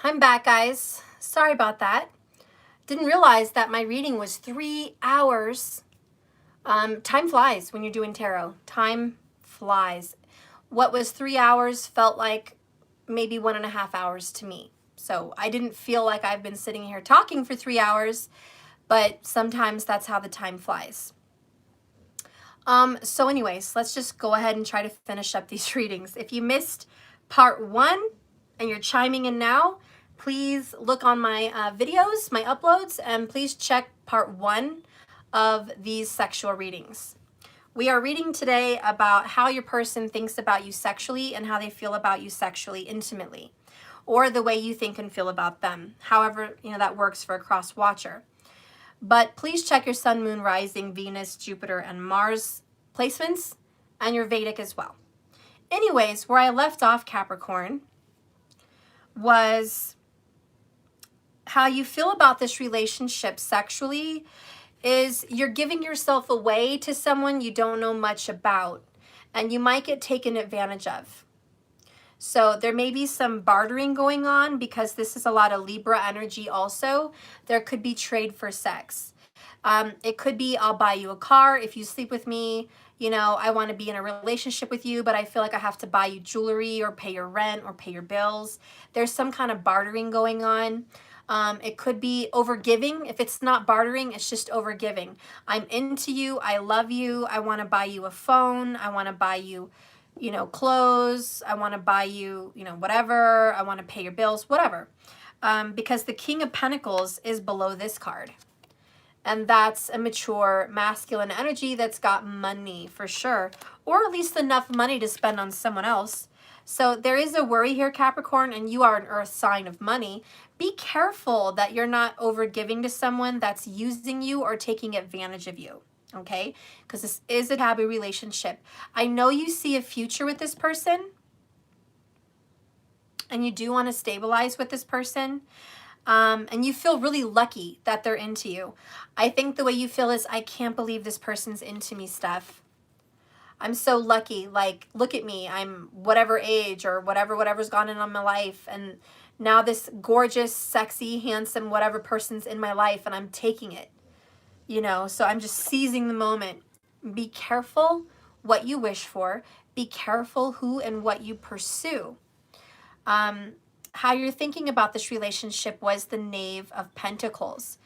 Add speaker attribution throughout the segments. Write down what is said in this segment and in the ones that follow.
Speaker 1: I'm back, guys. Sorry about that. Didn't realize that my reading was 3 hours. Time flies when you're doing tarot. Time flies. What was 3 hours felt like maybe 1.5 hours to me. So I didn't feel like I've been sitting here talking for 3 hours, but sometimes that's how the time flies. So anyways, let's just go ahead and try to finish up these readings. If you missed part 1 and you're chiming in now, please look on my videos, my uploads, and please check part 1 of these sexual readings. We are reading today about how your person thinks about you sexually and how they feel about you sexually intimately, or the way you think and feel about them. However, that works for a cross watcher. But please check your sun, moon, rising, Venus, Jupiter, and Mars placements, and your Vedic as well. Anyways, where I left off, Capricorn, was how you feel about this relationship sexually is you're giving yourself away to someone you don't know much about, and you might get taken advantage of. So there may be some bartering going on because this is a lot of Libra energy also. There could be trade for sex. It could be, I'll buy you a car if you sleep with me. I want to be in a relationship with you, but I feel like I have to buy you jewelry or pay your rent or pay your bills. There's some kind of bartering going on. It could be overgiving. If it's not bartering, it's just overgiving. I'm into you. I love you. I want to buy you a phone. I want to buy you, clothes. I want to buy you, whatever. I want to pay your bills, whatever. Because the King of Pentacles is below this card. And that's a mature masculine energy that's got money for sure, or at least enough money to spend on someone else. So there is a worry here, Capricorn, and you are an earth sign of money. Be careful that you're not overgiving to someone that's using you or taking advantage of you, okay? Because this is a taboo relationship. I know you see a future with this person, and you do want to stabilize with this person. And you feel really lucky that they're into you. I think the way you feel is, I can't believe this person's into me stuff. I'm so lucky. Like, look at me. I'm whatever age or whatever's gone in my life. And now this gorgeous, sexy, handsome, whatever person's in my life, and I'm taking it. So I'm just seizing the moment. Be careful what you wish for. Be careful who and what you pursue. How you're thinking about this relationship was the Knave of Pentacles.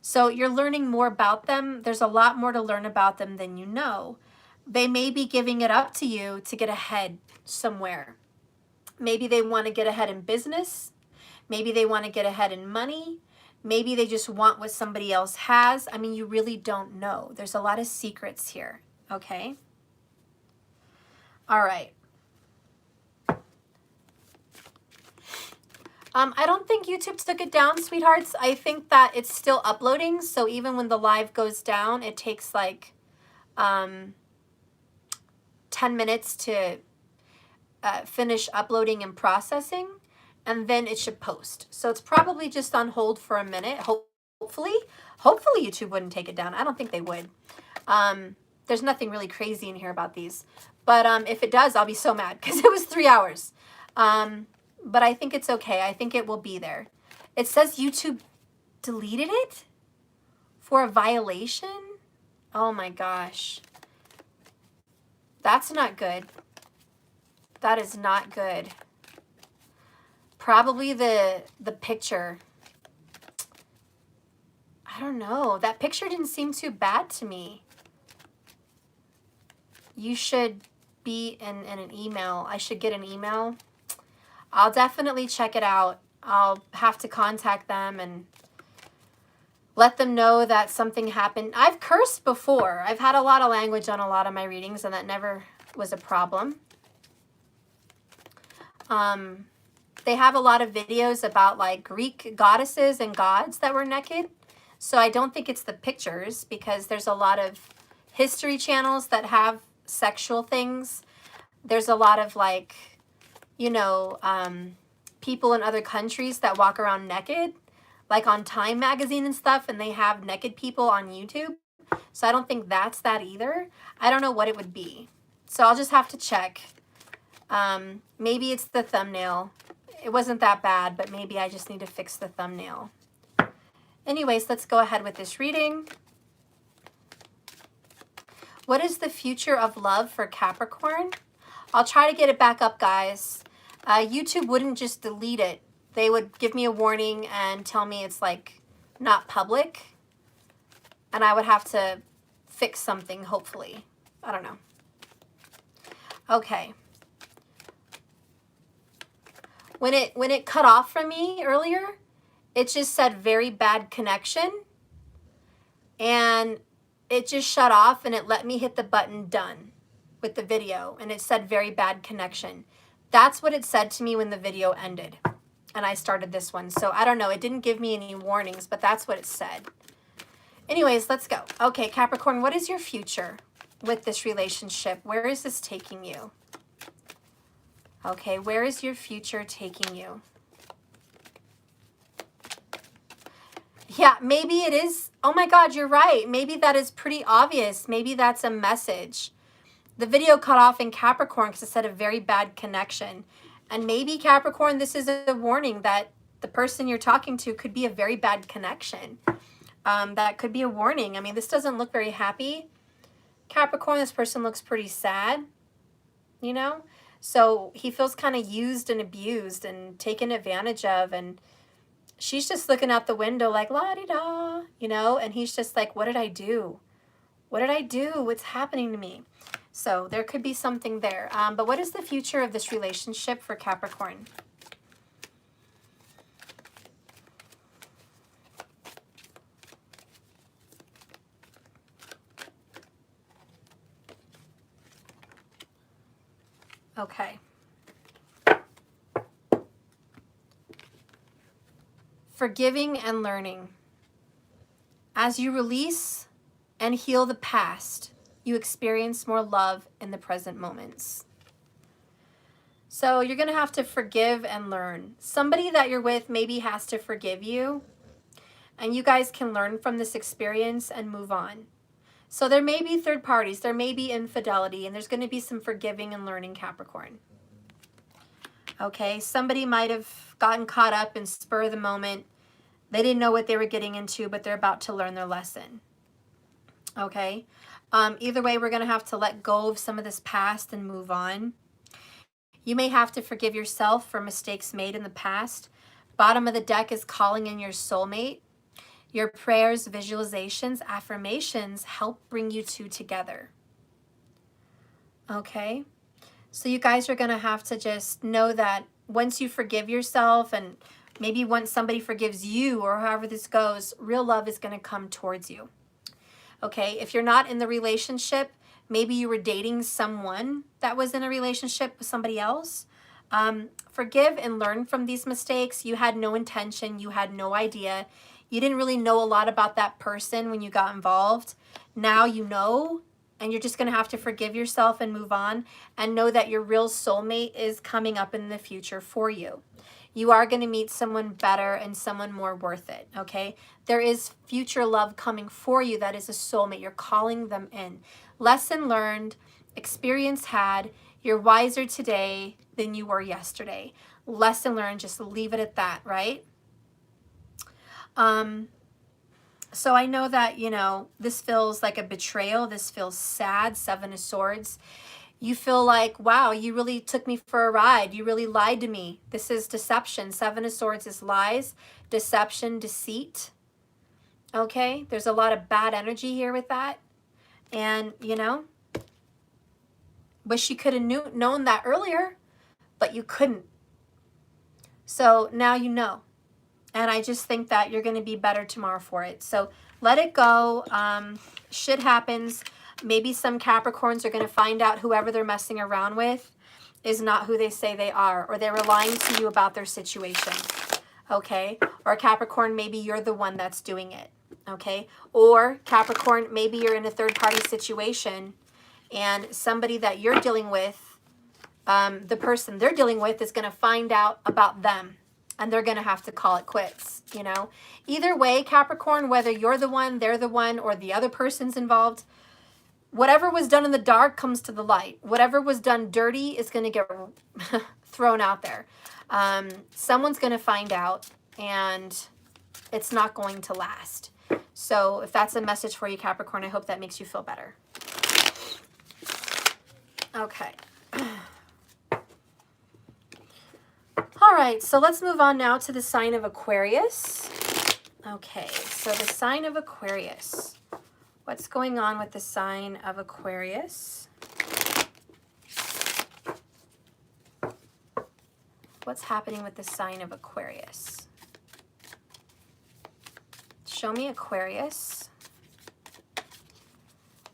Speaker 1: So you're learning more about them. There's a lot more to learn about them than you know. They may be giving it up to you to get ahead somewhere. Maybe they want to get ahead in business. Maybe they want to get ahead in money. Maybe they just want what somebody else has. I mean, you really don't know. There's a lot of secrets here, okay? All right. I don't think YouTube took it down, sweethearts. I think that it's still uploading. So even when the live goes down, it takes like 10 minutes to finish uploading and processing. And then it should post. So it's probably just on hold for a minute. Hopefully YouTube wouldn't take it down. I don't think they would. There's nothing really crazy in here about these. But if it does, I'll be so mad because it was 3 hours. But I think it's okay. I think it will be there. It says YouTube deleted it for a violation. Oh my gosh. That's not good. That is not good. Probably the picture. I don't know. That picture didn't seem too bad to me. You should be in an email. I should get an email. I'll definitely check it out. I'll have to contact them and let them know that something happened. I've cursed before. I've had a lot of language on a lot of my readings, and that never was a problem. They have a lot of videos about like Greek goddesses and gods that were naked. So I don't think it's the pictures, because there's a lot of history channels that have sexual things. There's a lot of like, people in other countries that walk around naked, like on Time magazine and stuff, and they have naked people on YouTube. So I don't think that's that either. I don't know what it would be. So I'll just have to check. Maybe it's the thumbnail. it wasn't that bad, but maybe I just need to fix the thumbnail. Anyways, let's go ahead with this reading. What is the future of love for Capricorn? I'll try to get it back up, guys. YouTube wouldn't just delete it. They would give me a warning and tell me it's like not public. And I would have to fix something, hopefully. I don't know. Okay. When it cut off from me earlier, it just said very bad connection. And it just shut off and it let me hit the button done with the video. And it said very bad connection. That's what it said to me when the video ended. And I started this one. So I don't know. It didn't give me any warnings, but that's what it said. Anyways, let's go. Okay, Capricorn, what is your future with this relationship? Where is this taking you? Okay, where is your future taking you? Yeah, maybe it is. Oh my God, you're right. Maybe that is pretty obvious. Maybe that's a message. The video cut off in Capricorn because it said a very bad connection. And maybe Capricorn, this is a warning that the person you're talking to could be a very bad connection. That could be a warning. I mean, this doesn't look very happy. Capricorn, this person looks pretty sad, you know? So he feels kind of used and abused and taken advantage of. And she's just looking out the window like, la-di-da, you know? And he's just like, what did I do? What did I do? What's happening to me? So there could be something there. But what is the future of this relationship for Capricorn? Okay. Forgiving and learning. As you release and heal the past, you experience more love in the present moments. So you're going to have to forgive and learn. Somebody that you're with maybe has to forgive you, and you guys can learn from this experience and move on. So there may be third parties, there may be infidelity, and there's going to be some forgiving and learning, Capricorn. Okay, somebody might have gotten caught up in spur of the moment. They didn't know what they were getting into, but they're about to learn their lesson. Okay, either way, we're going to have to let go of some of this past and move on. You may have to forgive yourself for mistakes made in the past. Bottom of the deck is calling in your soulmate. Your prayers, visualizations, affirmations help bring you two together. Okay? So you guys are going to have to just know that once you forgive yourself, and maybe once somebody forgives you, or however this goes, real love is going to come towards you. Okay? If you're not in the relationship, maybe you were dating someone that was in a relationship with somebody else. Forgive and learn from these mistakes. You had no intention. You had no idea. You didn't really know a lot about that person when you got involved. Now you know, and you're just going to have to forgive yourself and move on, and know that your real soulmate is coming up in the future for you. You are going to meet someone better and someone more worth it, okay? There is future love coming for you that is a soulmate. You're calling them in. Lesson learned, experience had, you're wiser today than you were yesterday. Lesson learned, just leave it at that, right? So I know that, you know, this feels like a betrayal. This feels sad, 7 of Swords. You feel like, wow, you really took me for a ride. You really lied to me. This is deception. 7 of Swords is lies, deception, deceit. Okay, there's a lot of bad energy here with that. And, you know, wish you could have known that earlier, but you couldn't. So now you know. And I just think that you're going to be better tomorrow for it. So let it go. Shit happens. Maybe some Capricorns are going to find out whoever they're messing around with is not who they say they are, or they were lying to you about their situation. Okay? Or Capricorn, maybe you're the one that's doing it. Okay? Or Capricorn, maybe you're in a third-party situation and somebody that you're dealing with, the person they're dealing with is going to find out about them. And they're going to have to call it quits, you know. Either way, Capricorn, whether you're the one, they're the one, or the other person's involved, whatever was done in the dark comes to the light. Whatever was done dirty is going to get thrown out there. Someone's going to find out, and it's not going to last. So if that's a message for you, Capricorn, I hope that makes you feel better. Okay. All right, so let's move on now to the sign of Aquarius. Okay, so the sign of Aquarius. What's going on with the sign of Aquarius? What's happening with the sign of Aquarius? Show me Aquarius.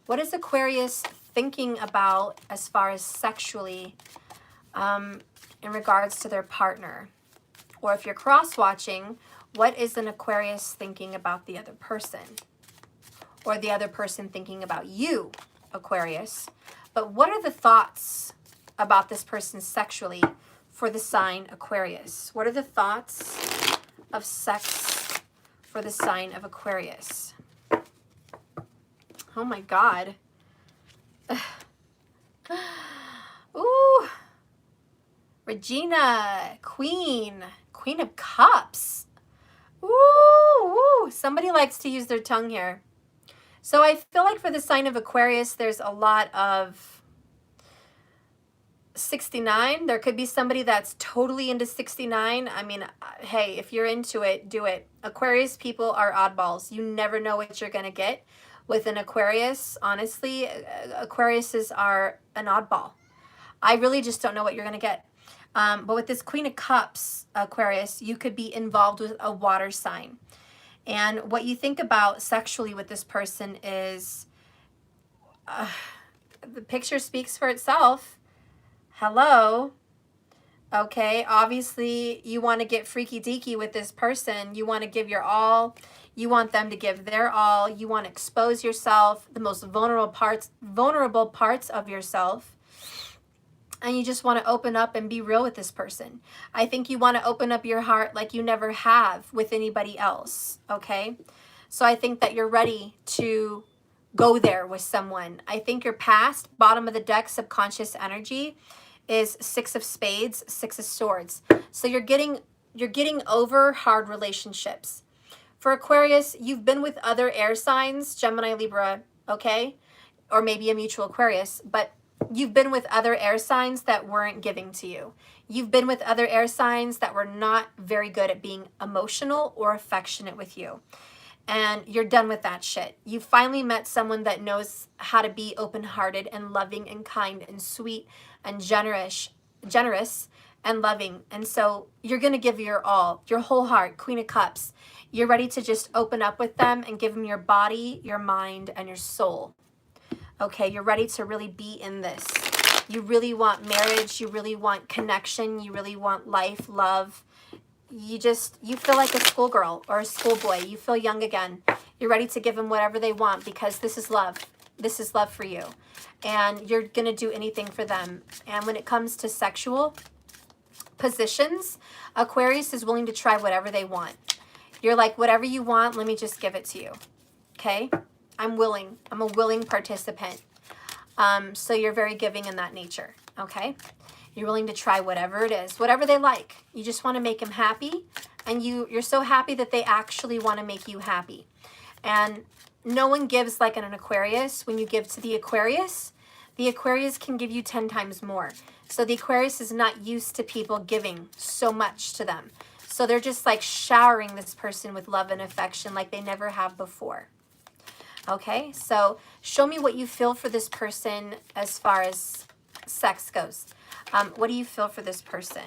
Speaker 1: What is Aquarius thinking about as far as sexually in regards to their partner? Or if you're cross-watching, what is an Aquarius thinking about the other person? Or the other person thinking about you, Aquarius? But what are the thoughts about this person sexually for the sign Aquarius? What are the thoughts of sex for the sign of Aquarius? Oh my God. Ooh. Regina, Queen of Cups. Ooh, somebody likes to use their tongue here. So I feel like for the sign of Aquarius, there's a lot of 69. There could be somebody that's totally into 69. I mean, hey, if you're into it, do it. Aquarius people are oddballs. You never know what you're going to get with an Aquarius. Honestly, Aquariuses are an oddball. I really just don't know what you're going to get. But with this Queen of Cups, Aquarius, you could be involved with a water sign. And what you think about sexually with this person is, the picture speaks for itself. Hello. Okay, obviously you want to get freaky deaky with this person. You want to give your all. You want them to give their all. You want to expose yourself, the most vulnerable parts of yourself. And you just want to open up and be real with this person. I think you want to open up your heart like you never have with anybody else, okay? So I think that you're ready to go there with someone. I think your past, bottom of the deck, subconscious energy is 6 of Spades, 6 of Swords. So you're getting over hard relationships. For Aquarius, you've been with other air signs, Gemini, Libra, okay? Or maybe a mutual Aquarius, but you've been with other air signs that weren't giving to you. You've been with other air signs that were not very good at being emotional or affectionate with you. And you're done with that shit. You finally met someone that knows how to be open-hearted and loving and kind and sweet and generous and loving. And so you're going to give your all, your whole heart, Queen of Cups. You're ready to just open up with them and give them your body, your mind, and your soul. Okay, you're ready to really be in this. You really want marriage. You really want connection. You really want life, love. You feel like a schoolgirl or a schoolboy. You feel young again. You're ready to give them whatever they want because this is love. This is love for you. And you're going to do anything for them. And when it comes to sexual positions, Aquarius is willing to try whatever they want. You're like, whatever you want, let me just give it to you. Okay? I'm willing. I'm a willing participant. So you're very giving in that nature. Okay? You're willing to try whatever it is, whatever they like. You just want to make them happy. And you're so happy that they actually want to make you happy. And no one gives like an Aquarius. When you give to the Aquarius can give you 10 times more. So the Aquarius is not used to people giving so much to them. So they're just like showering this person with love and affection like they never have before. Okay, so show me what you feel for this person as far as sex goes. What do you feel for this person?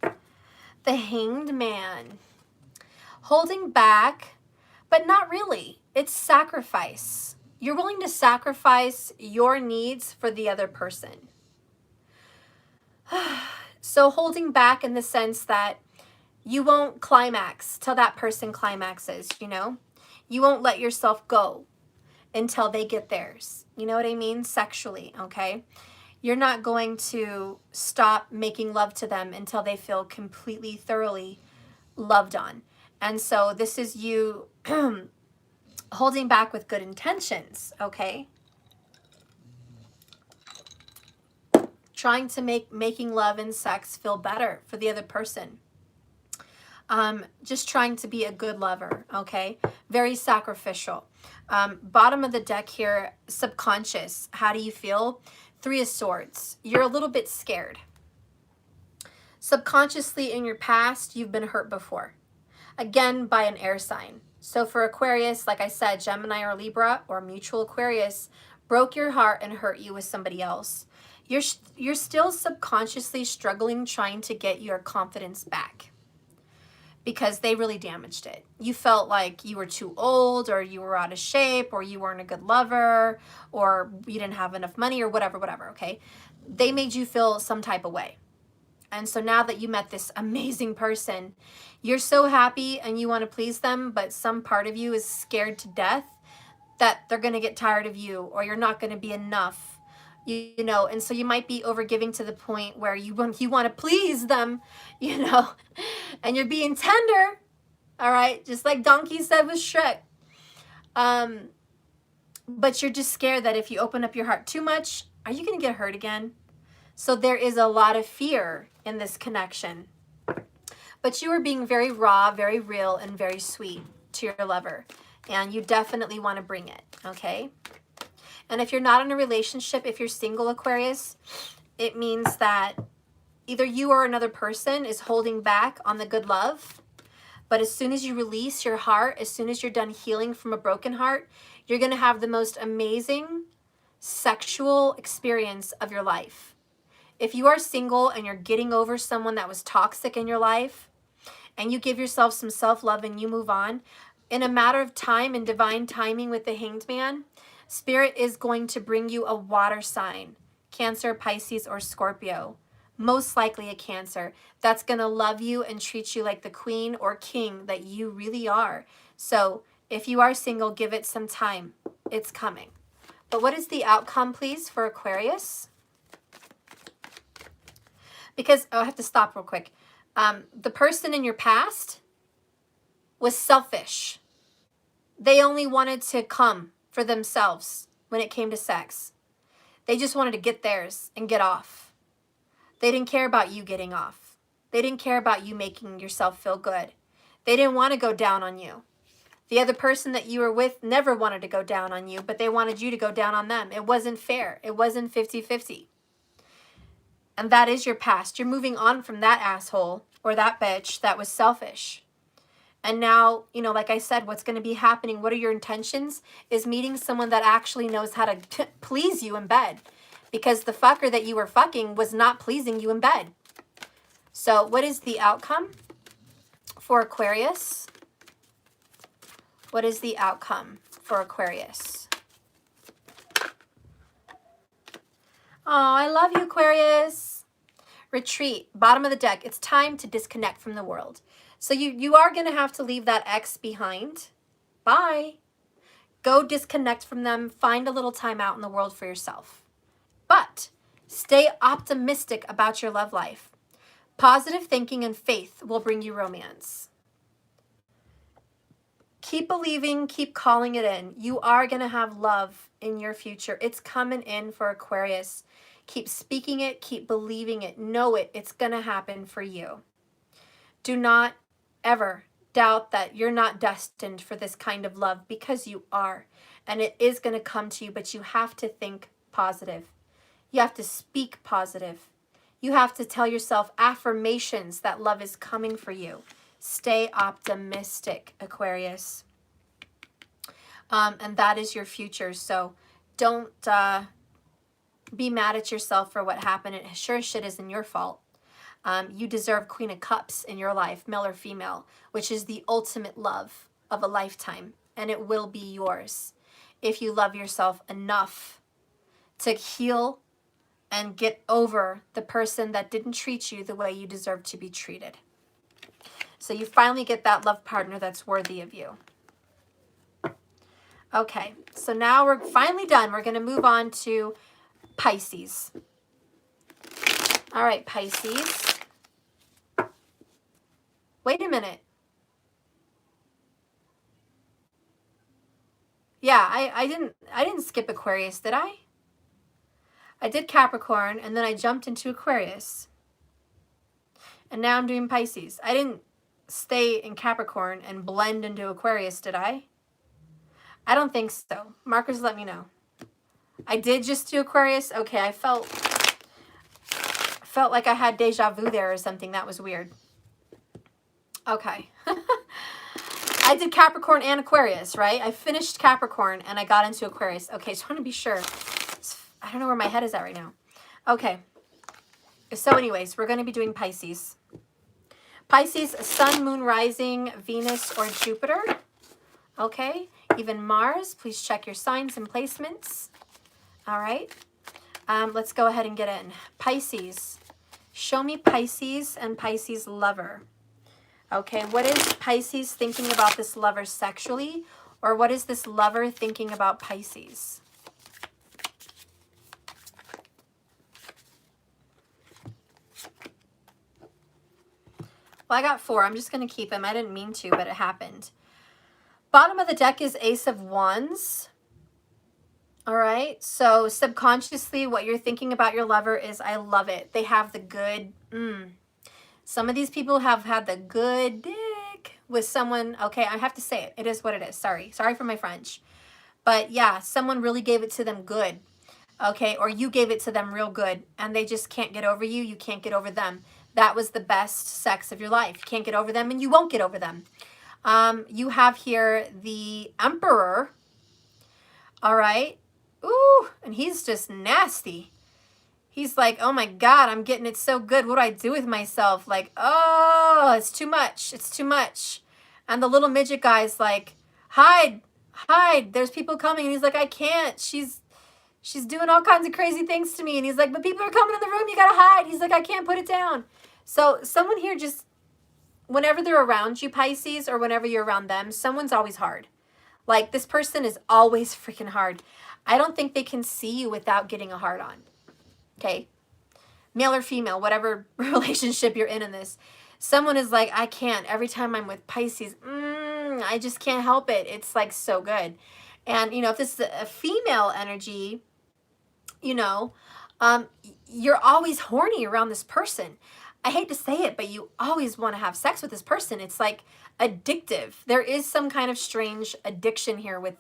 Speaker 1: The Hanged Man. Holding back, but not really. It's sacrifice. You're willing to sacrifice your needs for the other person. So holding back in the sense that you won't climax till that person climaxes, you know? You won't let yourself go until they get theirs. You know what I mean? Sexually, okay? You're not going to stop making love to them until they feel completely, thoroughly loved on. And so this is you holding back with good intentions, okay? trying to making love and sex feel better for the other person. Just trying to be a good lover, okay? Very sacrificial. Bottom of the deck here, subconscious. How do you feel? Three of Swords. You're a little bit scared. Subconsciously in your past, you've been hurt before. Again, by an air sign. So for Aquarius, like I said, Gemini or Libra or mutual Aquarius broke your heart and hurt you with somebody else. You're still subconsciously struggling trying to get your confidence back because they really damaged it. You felt like you were too old, or you were out of shape, or you weren't a good lover, or you didn't have enough money, or whatever, okay? They made you feel some type of way. And so now that you met this amazing person, you're so happy and you want to please them, but some part of you is scared to death that they're going to get tired of you, or you're not going to be enough. You know, and so you might be overgiving to the point where you want to please them, you know, and you're being tender, all right, just like Donkey said with Shrek. But you're just scared that if you open up your heart too much, are you going to get hurt again? So there is a lot of fear in this connection. But you are being very raw, very real, and very sweet to your lover. And you definitely want to bring it, okay? And if you're not in a relationship, if you're single, Aquarius, it means that either you or another person is holding back on the good love. But as soon as you release your heart, as soon as you're done healing from a broken heart, you're going to have the most amazing sexual experience of your life. If you are single and you're getting over someone that was toxic in your life, and you give yourself some self-love and you move on, in a matter of time and divine timing with the Hanged Man, Spirit is going to bring you a water sign, Cancer, Pisces, or Scorpio. Most likely a Cancer, that's going to love you and treat you like the queen or king that you really are. So if you are single, give it some time. It's coming. But what is the outcome, please, for Aquarius? Because, I have to stop real quick. The person in your past was selfish. They only wanted to come for themselves when it came to sex. They just wanted to get theirs and get off. They didn't care about you getting off. They didn't care about you making yourself feel good. They didn't want to go down on you. The other person that you were with never wanted to go down on you, but they wanted you to go down on them. It wasn't fair. It wasn't 50-50. And that is your past. You're moving on from that asshole or that bitch that was selfish. And now, you know, like I said, what's going to be happening, what are your intentions, is meeting someone that actually knows how to please you in bed. Because the fucker that you were fucking was not pleasing you in bed. So what is the outcome for Aquarius? What is the outcome for Aquarius? Oh, I love you, Aquarius. Retreat, bottom of the deck. It's time to disconnect from the world. So you are going to have to leave that ex behind. Bye. Go disconnect from them. Find a little time out in the world for yourself. But stay optimistic about your love life. Positive thinking and faith will bring you romance. Keep believing, keep calling it in. You are going to have love in your future. It's coming in for Aquarius. Keep speaking it, keep believing it. Know it. It's going to happen for you. Do not ever doubt that you're not destined for this kind of love, because you are. And it is going to come to you, but you have to think positive. You have to speak positive. You have to tell yourself affirmations that love is coming for you. Stay optimistic, Aquarius. And that is your future. So don't be mad at yourself for what happened. It sure shit isn't your fault. You deserve Queen of Cups in your life, male or female, which is the ultimate love of a lifetime. And it will be yours if you love yourself enough to heal and get over the person that didn't treat you the way you deserve to be treated. So you finally get that love partner that's worthy of you. Okay, so now we're finally done. We're going to move on to Pisces. All right, Pisces. Wait a minute. Yeah, I didn't skip Aquarius, did I? I did Capricorn, and then I jumped into Aquarius. And now I'm doing Pisces. I didn't stay in Capricorn and blend into Aquarius, did I? I don't think so. Markers, let me know. I did just do Aquarius. Okay, I felt like I had deja vu there or something. That was weird. Okay. I did Capricorn and Aquarius, right? I finished Capricorn and I got into Aquarius. Okay, just want to be sure. I don't know where my head is at right now. Okay. So anyways, we're going to be doing Pisces. Pisces, Sun, Moon, Rising, Venus, or Jupiter. Okay. Even Mars. Please check your signs and placements. All right. Let's go ahead and get in. Pisces. Show me Pisces and Pisces lover. Okay. What is Pisces thinking about this lover sexually? Or what is this lover thinking about Pisces? Well, I got 4. I'm just going to keep them. I didn't mean to, but it happened. Bottom of the deck is Ace of Wands. All right. So subconsciously, what you're thinking about your lover is, I love it. They have the good. Some of these people have had the good dick with someone. Okay, I have to say it. It is what it is. Sorry for my French. But yeah, someone really gave it to them good. Okay, or you gave it to them real good, and they just can't get over you. You can't get over them. That was the best sex of your life. You can't get over them, and you won't get over them. You have here the Emperor. All right. Ooh, and he's just nasty. He's like, oh my God, I'm getting it so good. What do I do with myself? Like, oh, it's too much. It's too much. And the little midget guy's like, hide. There's people coming. And he's like, I can't. She's doing all kinds of crazy things to me. And he's like, but people are coming in the room. You got to hide. He's like, I can't put it down. So someone here just, whenever they're around you, Pisces, or whenever you're around them, someone's always hard. Like, this person is always freaking hard. I don't think they can see you without getting a hard on. Okay? Male or female, whatever relationship you're in this. Someone is like, I can't. Every time I'm with Pisces, I just can't help it. It's like so good. And, you know, if this is a female energy, you know, you're always horny around this person. I hate to say it, but you always want to have sex with this person. It's like addictive. There is some kind of strange addiction here with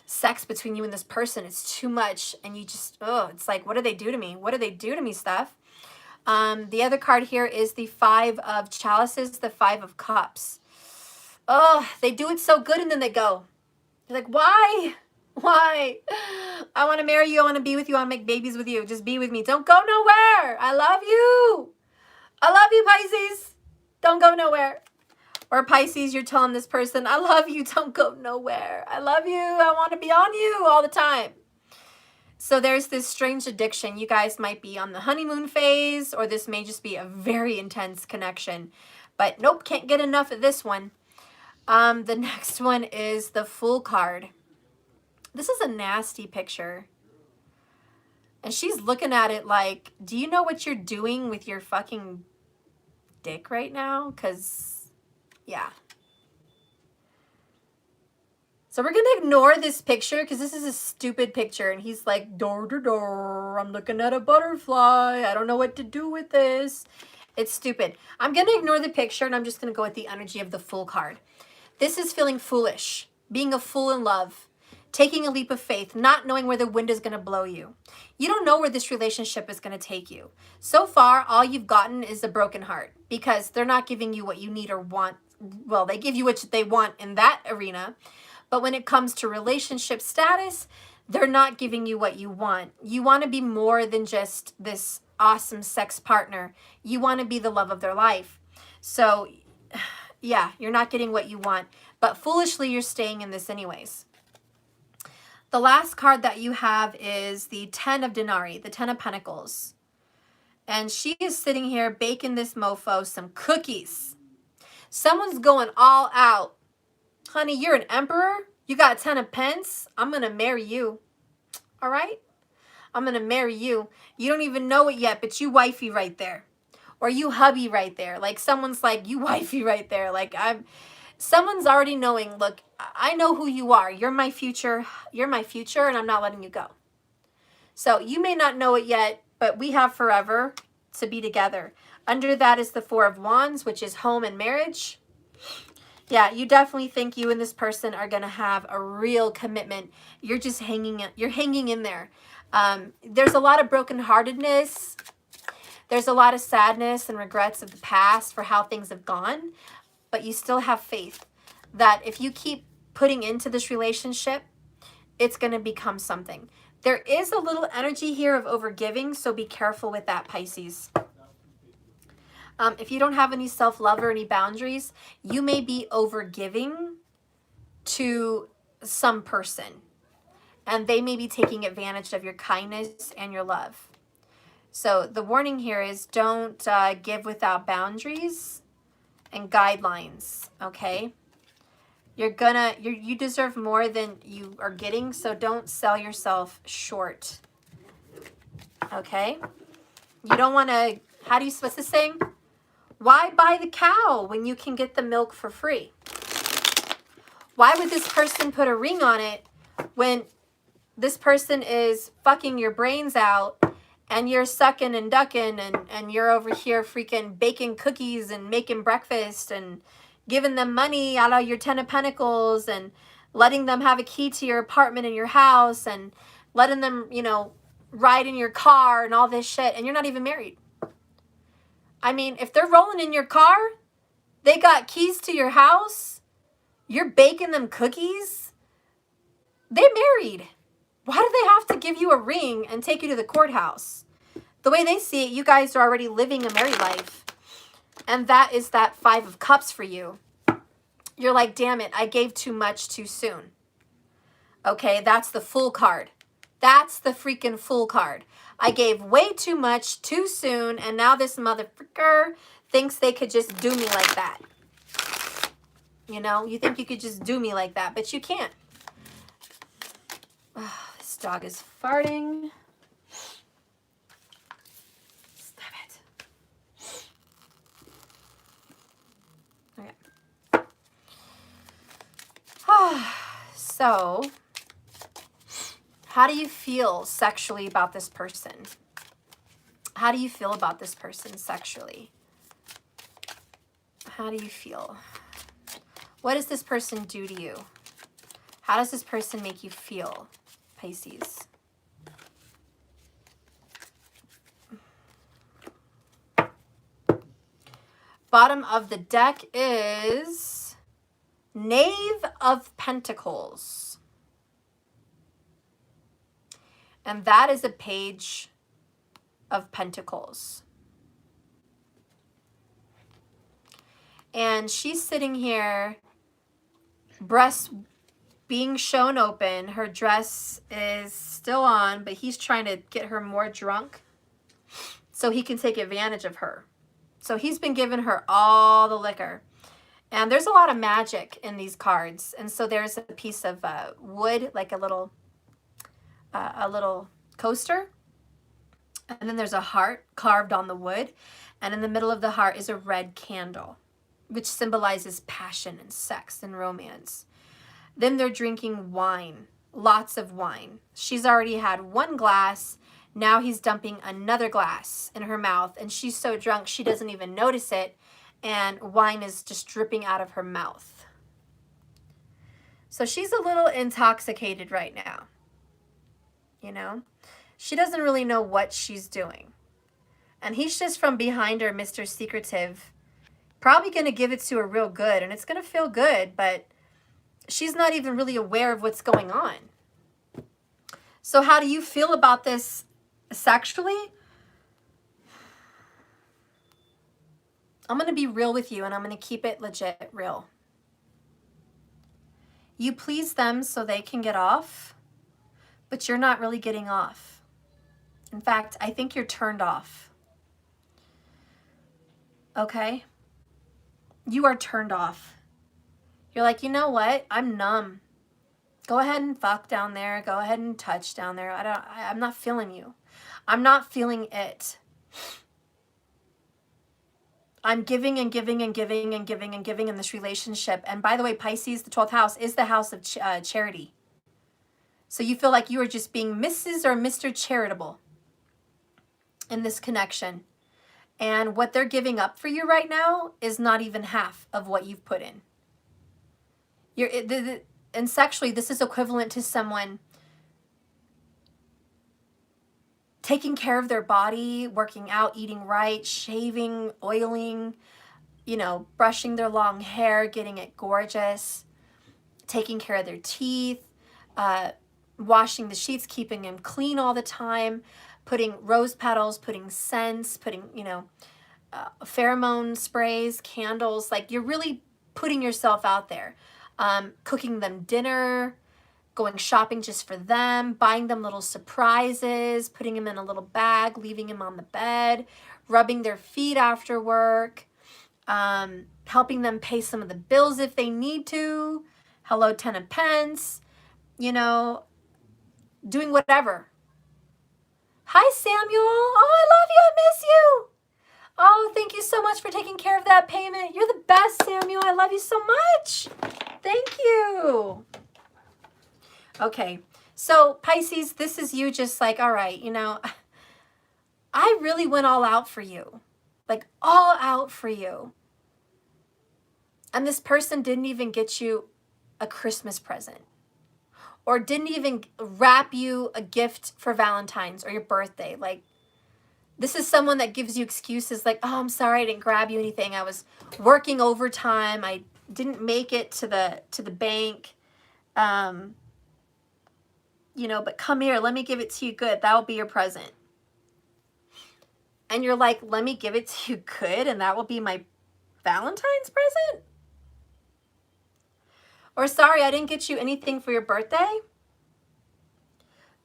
Speaker 1: sex between you and this person. It's too much, and you just, it's like, what do they do to me? What do they do to me stuff? The other card here is the 5 of Chalices, the 5 of Cups. Oh, they do it so good, and then they go. They're like, why? Why? I want to marry you. I want to be with you. I want to make babies with you. Just be with me. Don't go nowhere. I love you. I love you, Pisces. Don't go nowhere. Or Pisces, you're telling this person, I love you. Don't go nowhere. I love you. I want to be on you all the time. So there's this strange addiction. You guys might be on the honeymoon phase, or this may just be a very intense connection. But nope, can't get enough of this one. The next one is the Fool card. This is a nasty picture. And she's looking at it like, do you know what you're doing with your fucking dick right now? Because, yeah. So we're going to ignore this picture because this is a stupid picture. And he's like, I'm looking at a butterfly. I don't know what to do with this. It's stupid. I'm going to ignore the picture, and I'm just going to go with the energy of the Fool card. This is feeling foolish, being a fool in love, taking a leap of faith, not knowing where the wind is going to blow you. You don't know where this relationship is going to take you. So far, all you've gotten is a broken heart because they're not giving you what you need or want. Well, they give you what they want in that arena. But when it comes to relationship status, they're not giving you what you want. You want to be more than just this awesome sex partner. You want to be the love of their life. So, yeah, you're not getting what you want. But foolishly, you're staying in this anyways. The last card that you have is the 10 of Denarii, the 10 of Pentacles. And she is sitting here baking this mofo some cookies. Someone's going all out. Honey, you're an emperor. You got 10 of Pence. I'm going to marry you. All right? I'm going to marry you. You don't even know it yet, but you wifey right there. Or you hubby right there. Like, someone's like, you wifey right there. Like, someone's already knowing, look, I know who you are. You're my future. You're my future, and I'm not letting you go. So you may not know it yet, but we have forever to be together. Under that is the Four of Wands, which is home and marriage. Yeah, you definitely think you and this person are going to have a real commitment. You're just hanging in there. There's a lot of brokenheartedness. There's a lot of sadness and regrets of the past for how things have gone. But you still have faith that if you keep putting into this relationship, it's going to become something. There is a little energy here of overgiving, so be careful with that, Pisces. If you don't have any self-love or any boundaries, you may be overgiving to some person, and they may be taking advantage of your kindness and your love. So the warning here is don't give without boundaries and guidelines, okay? You deserve more than you are getting, so don't sell yourself short, okay? You don't want to, what's this saying? Why buy the cow when you can get the milk for free? Why would this person put a ring on it when this person is fucking your brains out and you're sucking and ducking and you're over here freaking baking cookies and making breakfast and giving them money out of your Ten of Pentacles and letting them have a key to your apartment and your house and letting them, you know, ride in your car and all this shit, and you're not even married. I mean, if they're rolling in your car, they got keys to your house, you're baking them cookies, they're married. Why do they have to give you a ring and take you to the courthouse? The way they see it, you guys are already living a married life. And that is that Five of Cups for you. You're like, damn it, I gave too much too soon. Okay, that's the Fool card. That's the freaking Fool card. I gave way too much too soon, and now this motherfucker thinks they could just do me like that. You know, you think you could just do me like that, but you can't. Oh, this dog is farting. Stop it. Okay. So, how do you feel sexually about this person? How do you feel about this person sexually? How do you feel? What does this person do to you? How does this person make you feel, Pisces? Bottom of the deck is Knave of Pentacles. And that is a Page of Pentacles. And she's sitting here, breasts being shown open. Her dress is still on, but he's trying to get her more drunk so he can take advantage of her. So he's been giving her all the liquor. And there's a lot of magic in these cards. And so there's a piece of wood, like a little coaster. And then there's a heart carved on the wood. And in the middle of the heart is a red candle, which symbolizes passion and sex and romance. Then they're drinking wine, lots of wine. She's already had one glass. Now he's dumping another glass in her mouth. And she's so drunk she doesn't even notice it. And wine is just dripping out of her mouth. So she's a little intoxicated right now. You know? She doesn't really know what she's doing. And he's just from behind her, Mr. Secretive. Probably going to give it to her real good. And it's going to feel good, but she's not even really aware of what's going on. So how do you feel about this sexually? I'm going to be real with you, and I'm going to keep it legit real. You please them so they can get off, but you're not really getting off. In fact, I think you're turned off. Okay? You are turned off. You're like, you know what? I'm numb. Go ahead and fuck down there. Go ahead and touch down there. I'm not feeling you. I'm not feeling it. I'm giving and giving and giving and giving and giving in this relationship. And by the way, Pisces, the 12th house, is the house of charity. So you feel like you are just being Mrs. or Mr. Charitable in this connection. And what they're giving up for you right now is not even half of what you've put in. And sexually, this is equivalent to someone taking care of their body, working out, eating right, shaving, oiling, brushing their long hair, getting it gorgeous, taking care of their teeth, washing the sheets, keeping them clean all the time, putting rose petals, putting scents, putting, pheromone sprays, candles. Like, you're really putting yourself out there. Cooking them dinner, going shopping just for them, buying them little surprises, putting them in a little bag, leaving them on the bed, rubbing their feet after work, helping them pay some of the bills if they need to. Hello, 10 of Pence, doing whatever. Hi, Samuel. Oh, I love you. I miss you. Oh, thank you so much for taking care of that payment. You're the best, Samuel. I love you so much. Thank you. Okay, so Pisces, this is you just like, all right, I really went all out for you. Like, all out for you. And this person didn't even get you a Christmas present. Or didn't even wrap you a gift for Valentine's or your birthday. Like, this is someone that gives you excuses like, oh, I'm sorry I didn't grab you anything. I was working overtime. I didn't make it to the bank. But come here, let me give it to you good. That'll be your present. And you're like, let me give it to you good and that will be my Valentine's present? Or sorry, I didn't get you anything for your birthday,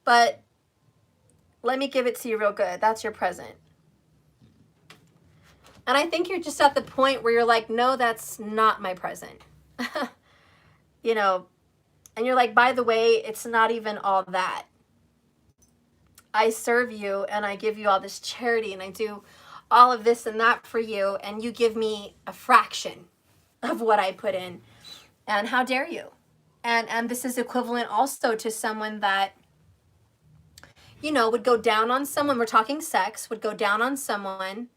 Speaker 1: but let me give it to you real good. That's your present. And I think you're just at the point where you're like, no, that's not my present. And you're like, by the way, it's not even all that. I serve you and I give you all this charity and I do all of this and that for you, and you give me a fraction of what I put in. And how dare you? And this is equivalent also to someone that, would go down on someone. We're talking sex, would go down on someone,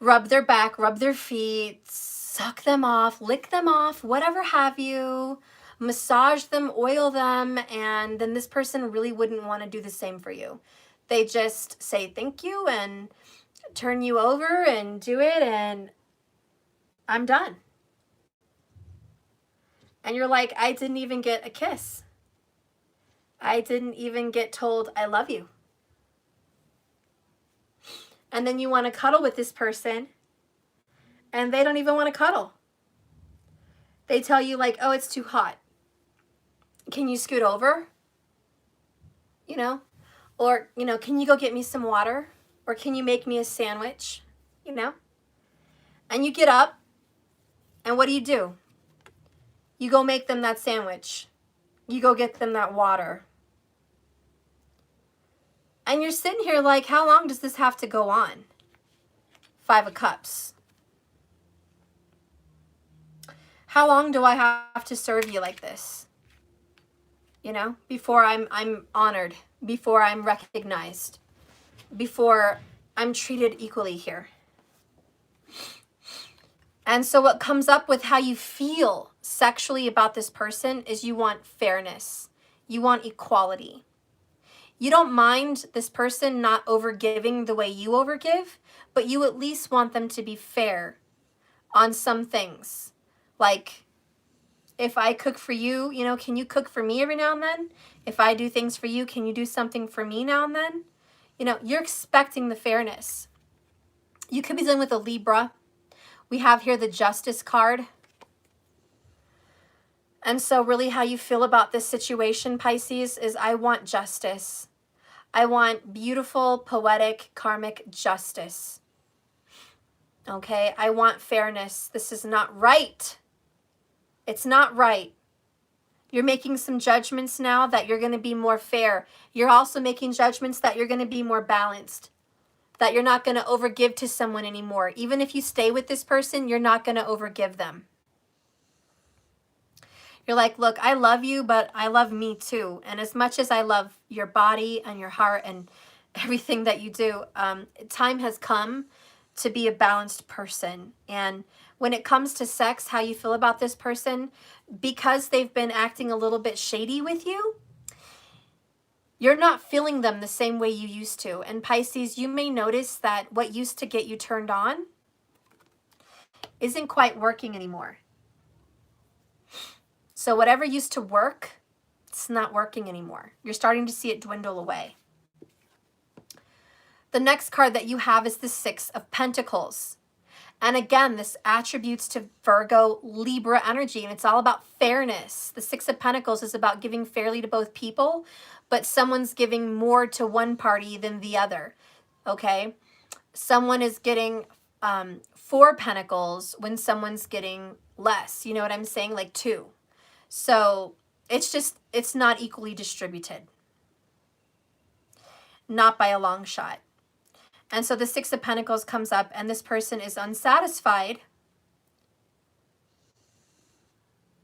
Speaker 1: rub their back, rub their feet, suck them off, lick them off, whatever have you, massage them, oil them, and then this person really wouldn't want to do the same for you. They just say thank you and turn you over and do it, and I'm done. And you're like, I didn't even get a kiss. I didn't even get told I love you. And then you want to cuddle with this person and they don't even want to cuddle. They tell you like, oh, it's too hot. Can you scoot over? Or, can you go get me some water? Or can you make me a sandwich? And you get up and what do? You go make them that sandwich. You go get them that water. And you're sitting here like, how long does this have to go on? 5 of Cups. How long do I have to serve you like this? Before I'm honored, before I'm recognized, before I'm treated equally here. And so what comes up with how you feel sexually about this person is you want fairness. You want equality. You don't mind this person not overgiving the way you overgive, but you at least want them to be fair on some things. Like, if I cook for you, can you cook for me every now and then? If I do things for you, can you do something for me now and then? You're expecting the fairness. You could be dealing with a Libra. We have here the Justice card. And so really how you feel about this situation, Pisces, is I want justice. I want beautiful, poetic, karmic justice. Okay? I want fairness. This is not right. It's not right. You're making some judgments now that you're going to be more fair. You're also making judgments that you're going to be more balanced. That you're not going to overgive to someone anymore. Even if you stay with this person, you're not going to overgive them. You're like, look, I love you, but I love me too. And as much as I love your body and your heart and everything that you do, time has come to be a balanced person. And when it comes to sex, how you feel about this person, because they've been acting a little bit shady with you, you're not feeling them the same way you used to. And Pisces, you may notice that what used to get you turned on isn't quite working anymore. So whatever used to work, it's not working anymore. You're starting to see it dwindle away. The next card that you have is the Six of Pentacles. And again, this attributes to Virgo, Libra energy, and it's all about fairness. The Six of Pentacles is about giving fairly to both people, but someone's giving more to one party than the other, okay? Someone is getting 4 pentacles when someone's getting less. You know what I'm saying? Like 2. So it's not equally distributed. Not by a long shot. And so the Six of Pentacles comes up and this person is unsatisfied.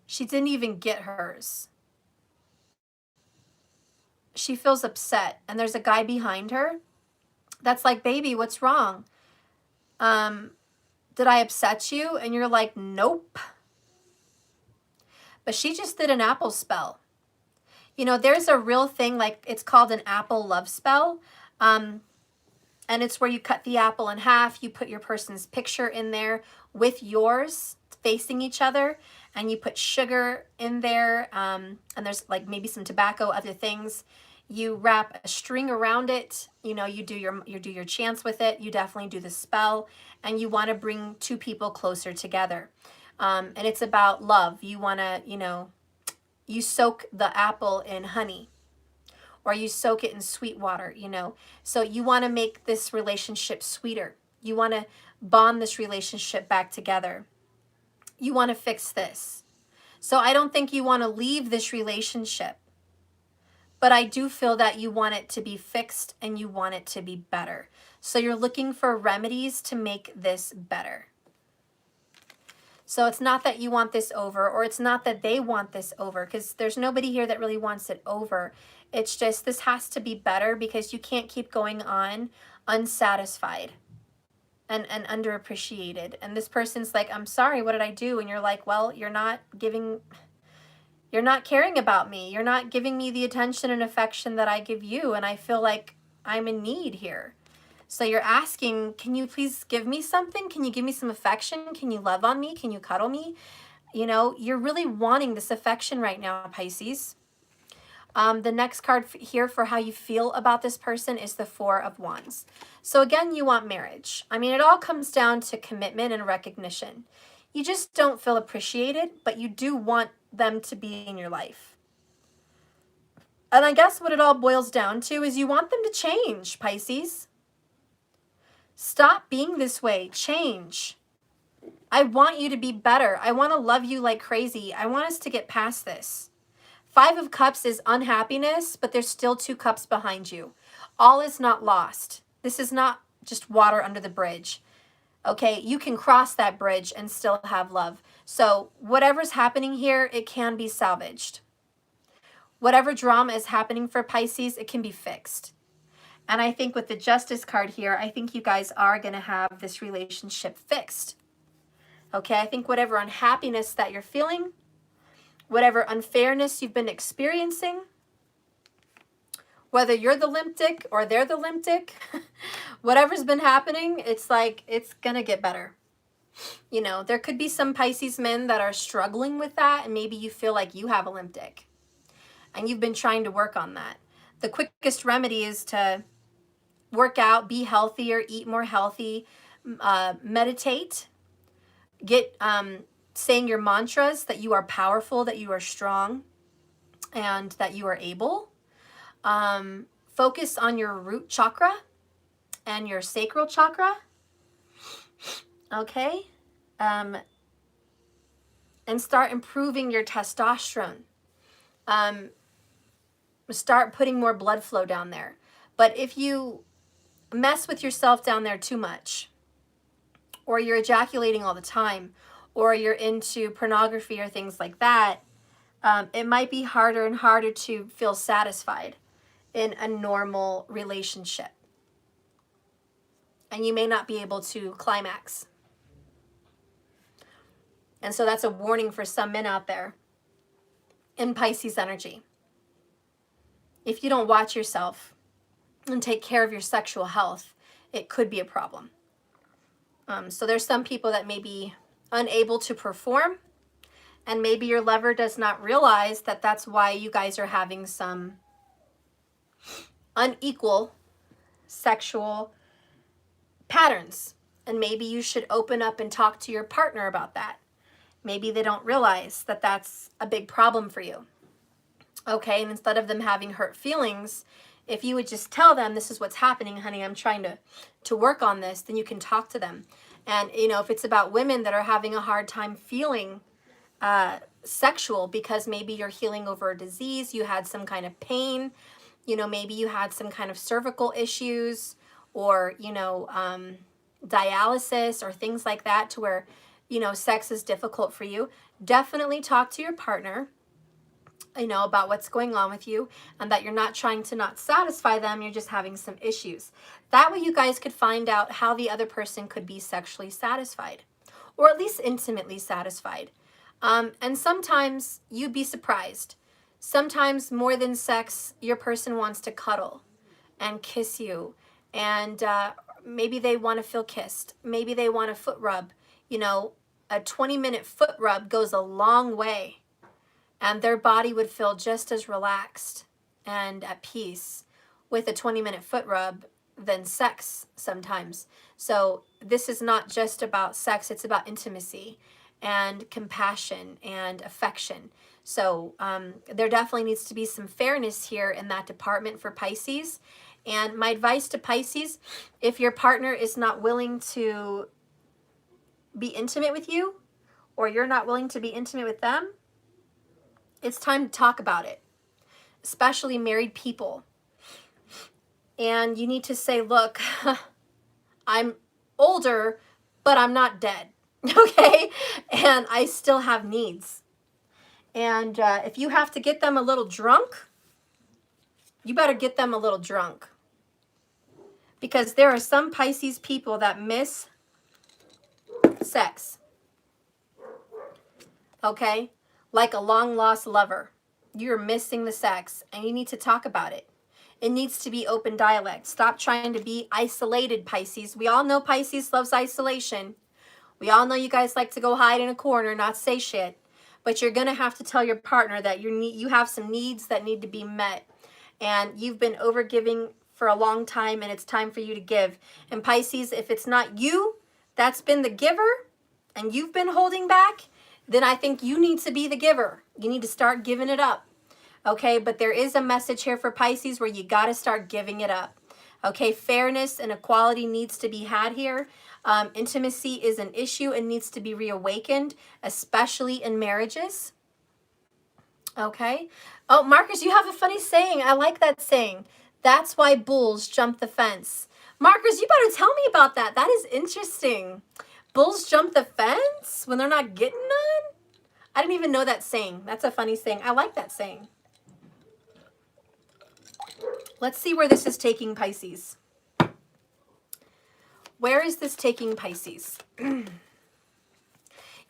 Speaker 1: She didn't even get hers. She feels upset and there's a guy behind her that's like, baby, what's wrong? Did I upset you? And you're like, nope. But she just did an apple spell. You know, there's a real thing, like it's called an apple love spell. And it's where you cut the apple in half, you put your person's picture in there with yours facing each other, and you put sugar in there, and there's like maybe some tobacco, other things. You wrap a string around it, you know, you do your chants with it, you definitely do the spell, and you want to bring 2 people closer together. And it's about love. You want to, you know, you soak the apple in honey, or you soak it in sweet water, you know. So you want to make this relationship sweeter. You want to bond this relationship back together. You want to fix this. So I don't think you want to leave this relationship, but I do feel that you want it to be fixed and you want it to be better. So you're looking for remedies to make this better. So it's not that you want this over, or it's not that they want this over, because there's nobody here that really wants it over. It's just this has to be better because you can't keep going on unsatisfied and underappreciated. And this person's like, I'm sorry, what did I do? And you're like, well, you're not caring about me. You're not giving me the attention and affection that I give you. And I feel like I'm in need here. So you're asking, can you please give me something? Can you give me some affection? Can you love on me? Can you cuddle me? You know, you're really wanting this affection right now, Pisces. The next card here for how you feel about this person is the Four of Wands. So again, you want marriage. I mean, it all comes down to commitment and recognition. You just don't feel appreciated, but you do want them to be in your life. And I guess what it all boils down to is you want them to change, Pisces. Stop being this way. Change. I want you to be better. I want to love you like crazy. I want us to get past this. 5 of Cups is unhappiness, but there's still 2 cups behind you. All is not lost. This is not just water under the bridge. Okay, you can cross that bridge and still have love. So whatever's happening here, it can be salvaged. Whatever drama is happening for Pisces, it can be fixed. And I think with the Justice card here, I think you guys are going to have this relationship fixed. Okay, I think whatever unhappiness that you're feeling, whatever unfairness you've been experiencing, whether you're the limp dick or they're the limp dick, whatever's been happening, it's like, it's going to get better. You know, there could be some Pisces men that are struggling with that, and maybe you feel like you have a limp dick and you've been trying to work on that. The quickest remedy is to work out, be healthier, eat more healthy, meditate, get saying your mantras that you are powerful, that you are strong, and that you are able. Focus on your root chakra and your sacral chakra. Okay. And start improving your testosterone. Start putting more blood flow down there. But if you mess with yourself down there too much, or you're ejaculating all the time, or you're into pornography or things like that, it might be harder and harder to feel satisfied in a normal relationship. And you may not be able to climax. And so that's a warning for some men out there in Pisces energy. If you don't watch yourself and take care of your sexual health, it could be a problem. So there's some people that may be unable to perform, and maybe your lover does not realize that that's why you guys are having some unequal sexual patterns. And maybe you should open up and talk to your partner about that. Maybe they don't realize that that's a big problem for you. Okay, and instead of them having hurt feelings, if you would just tell them, this is what's happening, honey, I'm trying to work on this, then you can talk to them. And, you know, if it's about women that are having a hard time feeling sexual because maybe you're healing over a disease, you had some kind of pain, you know, maybe you had some kind of cervical issues or, you know, dialysis or things like that to where, you know, sex is difficult for you, definitely talk to your partner, you know, about what's going on with you and that you're not trying to not satisfy them, you're just having some issues. That way you guys could find out how the other person could be sexually satisfied or at least intimately satisfied. And sometimes you'd be surprised. Sometimes more than sex, your person wants to cuddle and kiss you and maybe they want to feel kissed. Maybe they want a foot rub. You know, a 20-minute foot rub goes a long way. And their body would feel just as relaxed and at peace with a 20-minute foot rub than sex sometimes. So this is not just about sex, it's about intimacy and compassion and affection. So there definitely needs to be some fairness here in that department for Pisces. And my advice to Pisces, if your partner is not willing to be intimate with you or you're not willing to be intimate with them, it's time to talk about it, especially married people. And you need to say, look, I'm older, but I'm not dead, okay? And I still have needs. And if you have to get them a little drunk, you better get them a little drunk. Because there are some Pisces people that miss sex, okay? Like a long-lost lover. You're missing the sex, and you need to talk about it. It needs to be open dialect. Stop trying to be isolated, Pisces. We all know Pisces loves isolation. We all know you guys like to go hide in a corner, not say shit. But you're going to have to tell your partner that you have some needs that need to be met. And you've been overgiving for a long time, and it's time for you to give. And Pisces, if it's not you that's been the giver, and you've been holding back, then I think you need to be the giver. You need to start giving it up. Okay, but there is a message here for Pisces where you got to start giving it up. Okay, fairness and equality needs to be had here. Intimacy is an issue and needs to be reawakened, especially in marriages. Okay. Oh, Marcus, you have a funny saying. I like that saying. That's why bulls jump the fence. Marcus, you better tell me about that. That is interesting. Bulls jump the fence when they're not getting none? I didn't even know that saying. That's a funny saying. I like that saying. Let's see where this is taking Pisces. Where is this taking Pisces?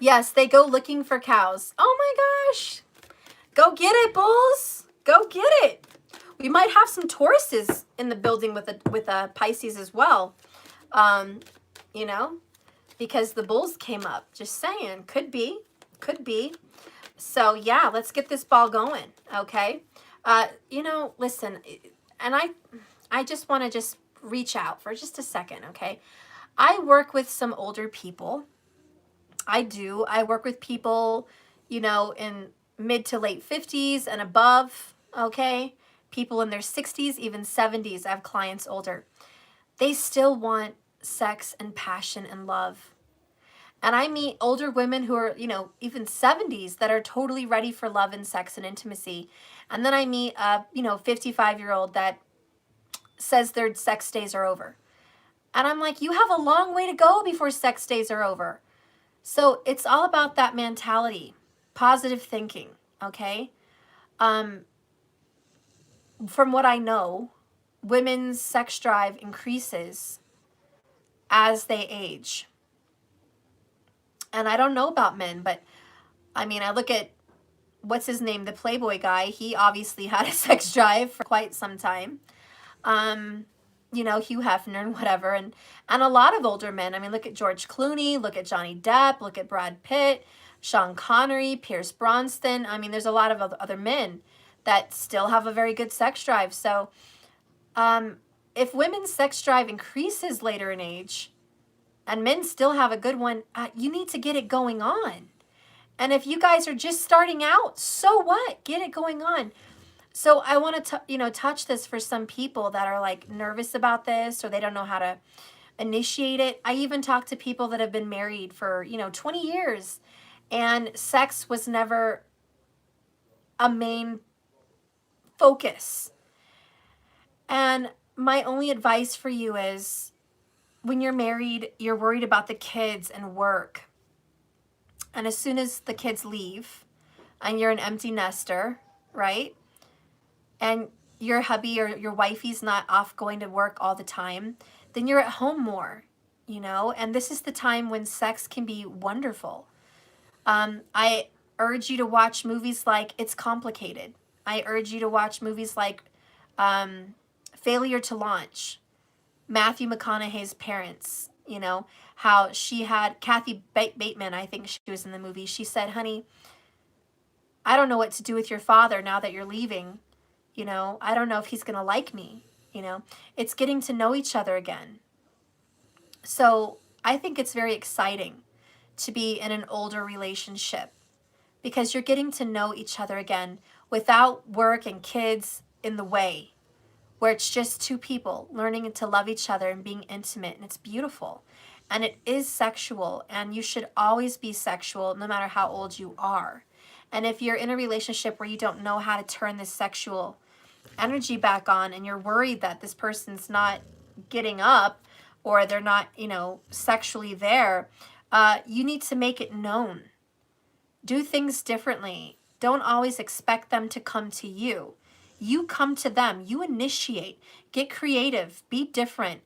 Speaker 1: Yes, they go looking for cows. Oh my gosh. Go get it, bulls. Go get it. We might have some Tauruses in the building with a Pisces as well. You know, because the bulls came up. Just saying. Could be. Could be. So, yeah, let's get this ball going, okay? You know, listen, and I just want to just reach out for just a second, okay? I work with some older people. I do. I work with people, you know, in mid to late 50s and above, okay? People in their 60s, even 70s. I have clients older. They still want sex and passion and love. And I meet older women who are, you know, even 70s that are totally ready for love and sex and intimacy. And then I meet a, you know, 55-year-old that says their sex days are over. And I'm like, you have a long way to go before sex days are over. So it's all about that mentality, positive thinking, okay? From what I know, women's sex drive increases as they age. And I don't know about men, but I mean, I look at, what's his name, the Playboy guy. He obviously had a sex drive for quite some time. You know, Hugh Hefner and whatever. And a lot of older men. I mean, look at George Clooney, look at Johnny Depp, look at Brad Pitt, Sean Connery, Pierce Brosnan. I mean, there's a lot of other men that still have a very good sex drive. So if women's sex drive increases later in age and men still have a good one, you need to get it going on. And if you guys are just starting out, so what? Get it going on. So I want to, you know, touch this for some people that are like nervous about this, or they don't know how to initiate it. I even talk to people that have been married for, you know, 20 years and sex was never a main focus. And my only advice for you is, when you're married, you're worried about the kids and work. And as soon as the kids leave and you're an empty nester, right? And your hubby or your wifey's not off going to work all the time, then you're at home more, you know? And this is the time when sex can be wonderful. I urge you to watch movies like It's Complicated. I urge you to watch movies like Failure to Launch, Matthew McConaughey's parents, you know, how she had, Kathy Bateman, I think she was in the movie, she said, honey, I don't know what to do with your father now that you're leaving. You know, I don't know if he's going to like me, you know. It's getting to know each other again. So I think it's very exciting to be in an older relationship because you're getting to know each other again without work and kids in the way, where it's just two people learning to love each other and being intimate, and it's beautiful. And it is sexual, and you should always be sexual no matter how old you are. And if you're in a relationship where you don't know how to turn this sexual energy back on, and you're worried that this person's not getting up or they're not, you know, sexually there, you need to make it known. Do things differently. Don't always expect them to come to you. You come to them. You initiate. Get creative. Be different.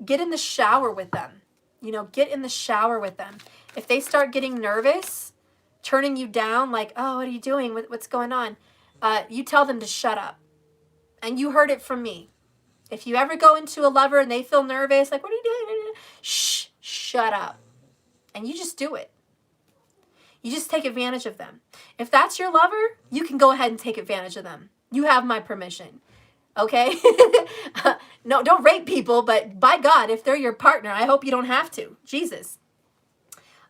Speaker 1: Get in the shower with them. You know, get in the shower with them. If they start getting nervous, turning you down, like, oh, what are you doing? What's going on? You tell them to shut up. And you heard it from me. If you ever go into a lover and they feel nervous, like, what are you doing? Shh, shut up. And you just do it. You just take advantage of them. If that's your lover, you can go ahead and take advantage of them. You have my permission. Okay? No, don't rape people, but by God, if they're your partner, I hope you don't have to. Jesus.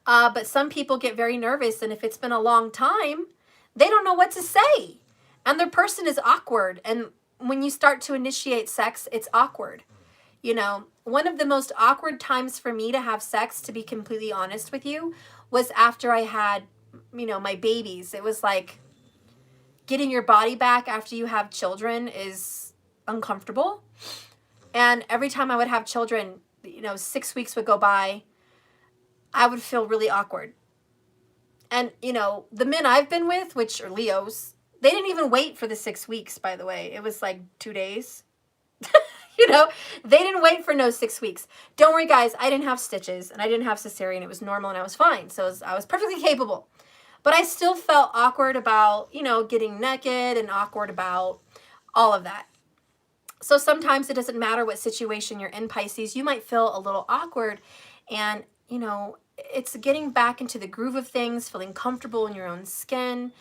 Speaker 1: But some people get very nervous, and if it's been a long time, they don't know what to say. And their person is awkward. And when you start to initiate sex, it's awkward. You know, one of the most awkward times for me to have sex, to be completely honest with you, was after I had, you know, my babies. It was like getting your body back after you have children is uncomfortable. And every time I would have children, you know, 6 weeks would go by, I would feel really awkward. And, you know, the men I've been with, which are Leos, they didn't even wait for the 6 weeks, by the way. It was like 2 days. You know, they didn't wait for no 6 weeks. Don't worry, guys. I didn't have stitches and I didn't have cesarean. It was normal and I was fine. So I was perfectly capable. But I still felt awkward about, you know, getting naked and awkward about all of that. So sometimes it doesn't matter what situation you're in, Pisces. You might feel a little awkward, and, you know, it's getting back into the groove of things, feeling comfortable in your own skin.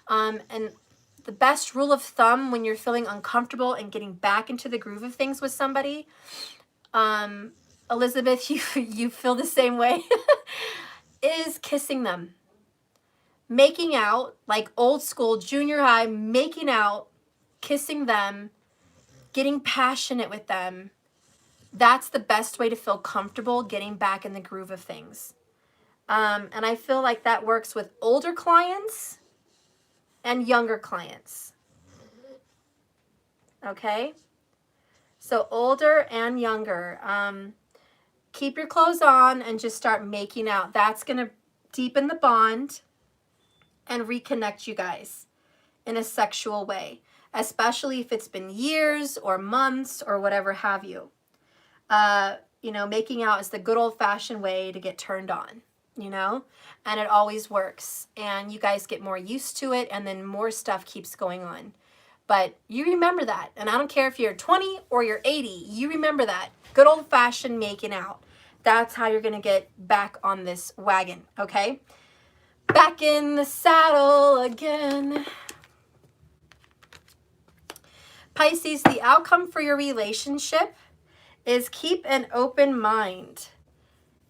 Speaker 1: And the best rule of thumb when you're feeling uncomfortable and getting back into the groove of things with somebody, Elizabeth, you feel the same way, is kissing them. Making out, like old school, junior high, making out, kissing them, getting passionate with them. That's the best way to feel comfortable getting back in the groove of things. And I feel like that works with older clients and younger clients. Okay? So older and younger. Keep your clothes on and just start making out. That's going to deepen the bond. and reconnect you guys in a sexual way, especially if it's been years or months or whatever have you. You know, making out is the good old-fashioned way to get turned on, you know, and it always works. And you guys get more used to it, and then more stuff keeps going on. But you remember that. And I don't care if you're 20 or you're 80, you remember that. Good old-fashioned making out. That's how you're going to get back on this wagon, okay? Back in the saddle again. Pisces, the outcome for your relationship is keep an open mind.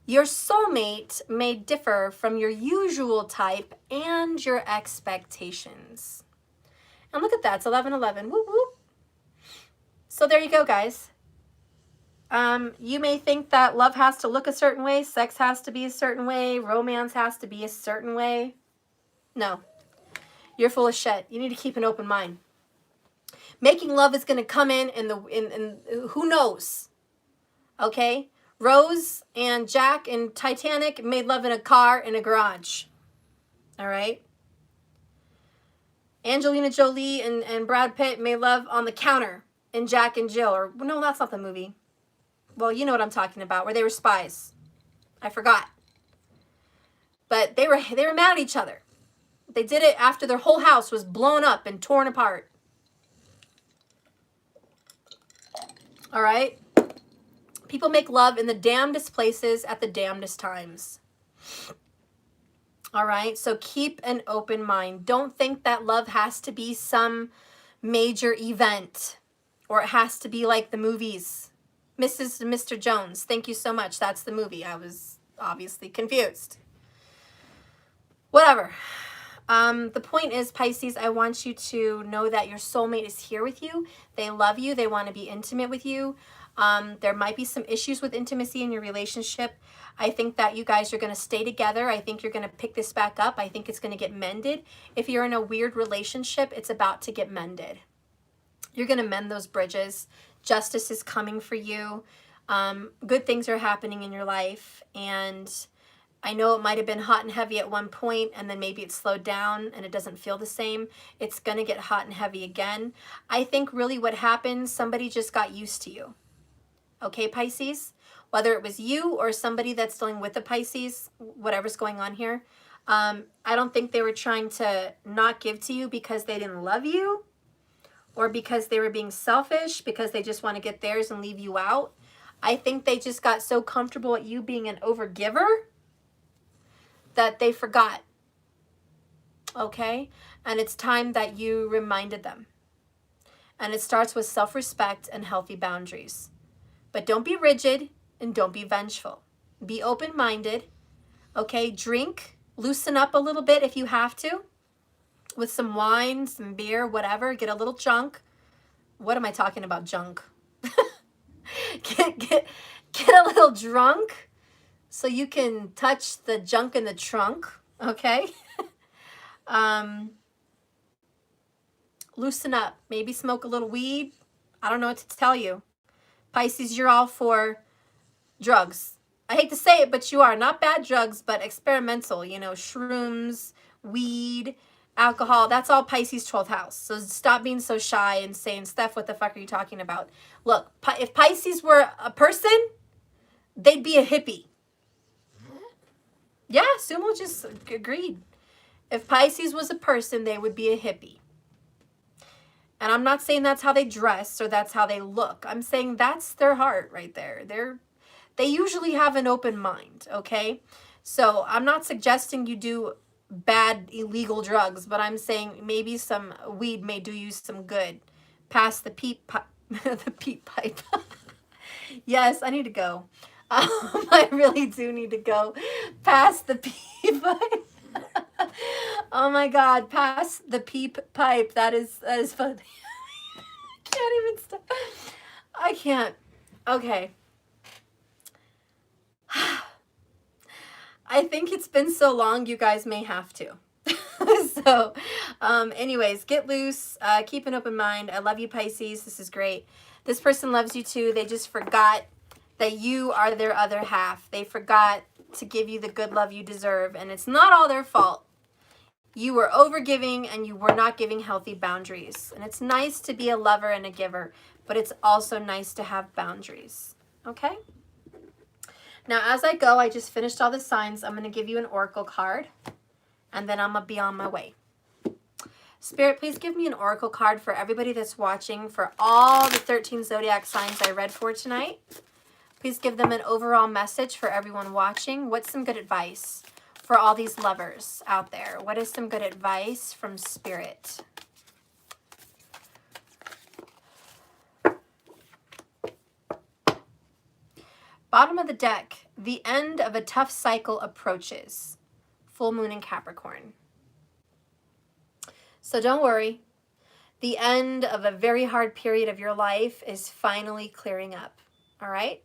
Speaker 1: Your soulmate may differ from your usual type and your expectations. And look at that, it's 11-11, whoop whoop. So there you go, guys. You may think that love has to look a certain way, sex has to be a certain way, romance has to be a certain way. No, you're full of shit. You need to keep an open mind. Making love is going to come in who knows, okay? Rose and Jack in Titanic made love in a car in a garage, all right? Angelina Jolie and Brad Pitt made love on the counter in Jack and Jill, or no, that's not the movie. Well, you know what I'm talking about, where they were spies. I forgot. But they were mad at each other. They did it after their whole house was blown up and torn apart. All right? People make love in the damnedest places at the damnedest times. All right? So keep an open mind. Don't think that love has to be some major event, or it has to be like the movies. Mrs. and Mr. Jones, thank you so much. That's the movie. I was obviously confused. Whatever. The point is, Pisces, I want you to know that your soulmate is here with you. They love you. They want to be intimate with you. There might be some issues with intimacy in your relationship. I think that you guys are going to stay together. I think you're going to pick this back up. I think it's going to get mended. If you're in a weird relationship, it's about to get mended. You're going to mend those bridges. Justice is coming for you. Good things are happening in your life. And I know it might have been hot and heavy at one point, and then maybe it slowed down and it doesn't feel the same. It's going to get hot and heavy again. I think really what happened, somebody just got used to you. Okay, Pisces? Whether it was you or somebody that's dealing with the Pisces, whatever's going on here, I don't think they were trying to not give to you because they didn't love you, or because they were being selfish, because they just want to get theirs and leave you out. I think they just got so comfortable at you being an overgiver that they forgot. Okay? And it's time that you reminded them. And it starts with self-respect and healthy boundaries. But don't be rigid and don't be vengeful. Be open-minded. Okay? Drink. Loosen up a little bit if you have to. With some wine, some beer, whatever. Get a little junk. What am I talking about, junk? get a little drunk so you can touch the junk in the trunk, okay? Loosen up. Maybe smoke a little weed. I don't know what to tell you. Pisces, you're all for drugs. I hate to say it, but you are. Not bad drugs, but experimental. You know, shrooms, weed, alcohol. That's all Pisces 12th house. So stop being so shy and saying, Steph, what the fuck are you talking about? Look, if Pisces were a person, they'd be a hippie. Yeah, Sumo just agreed. If Pisces was a person, they would be a hippie. And I'm not saying that's how they dress or that's how they look. I'm saying that's their heart right there. They usually have an open mind, okay? So I'm not suggesting you do bad illegal drugs, but I'm saying maybe some weed may do you some good. Pass the peep pipe. The peep pipe. Yes, I need to go. I really do need to go. Pass the peep pipe. Oh my God, pass the peep pipe. That is funny. I can't even stop. I can't. Okay. I think it's been so long, you guys may have to. So, anyways, get loose. Keep an open mind. I love you, Pisces. This is great. This person loves you too. They just forgot that you are their other half. They forgot to give you the good love you deserve, and it's not all their fault. You were overgiving and you were not giving healthy boundaries. And it's nice to be a lover and a giver, but it's also nice to have boundaries. Okay? Now, as I go, I just finished all the signs. I'm going to give you an oracle card, and then I'm going to be on my way. Spirit, please give me an oracle card for everybody that's watching, for all the 13 zodiac signs I read for tonight. Please give them an overall message for everyone watching. What's some good advice for all these lovers out there? What is some good advice from Spirit? Bottom of the deck, the end of a tough cycle approaches. Full moon in Capricorn. So don't worry. The end of a very hard period of your life is finally clearing up. All right?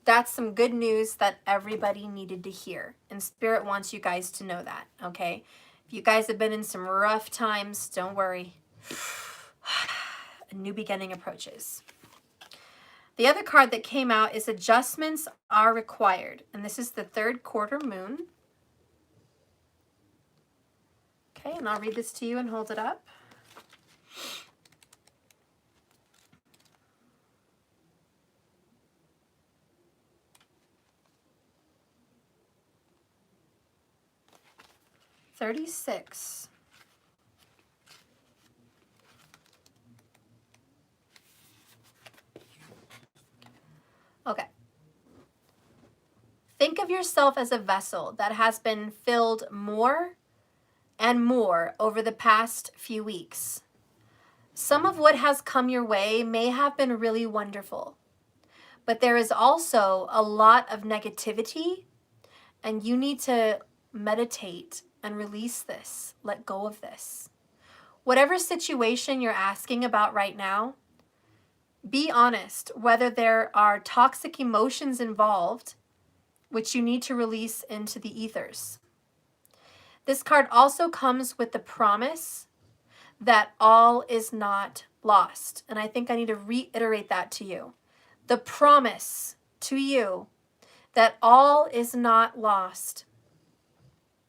Speaker 1: That's some good news that everybody needed to hear. And Spirit wants you guys to know that, okay? If you guys have been in some rough times, don't worry. A new beginning approaches. The other card that came out is adjustments are required. And this is the third quarter moon. Okay, and I'll read this to you and hold it up. $36. Okay. Think of yourself as a vessel that has been filled more and more over the past few weeks. Some of what has come your way may have been really wonderful, but there is also a lot of negativity, and you need to meditate and release this. Let go of this. Whatever situation you're asking about right now, be honest whether there are toxic emotions involved, which you need to release into the ethers. This card also comes with the promise that all is not lost. And I think I need to reiterate that to you. The promise to you that all is not lost.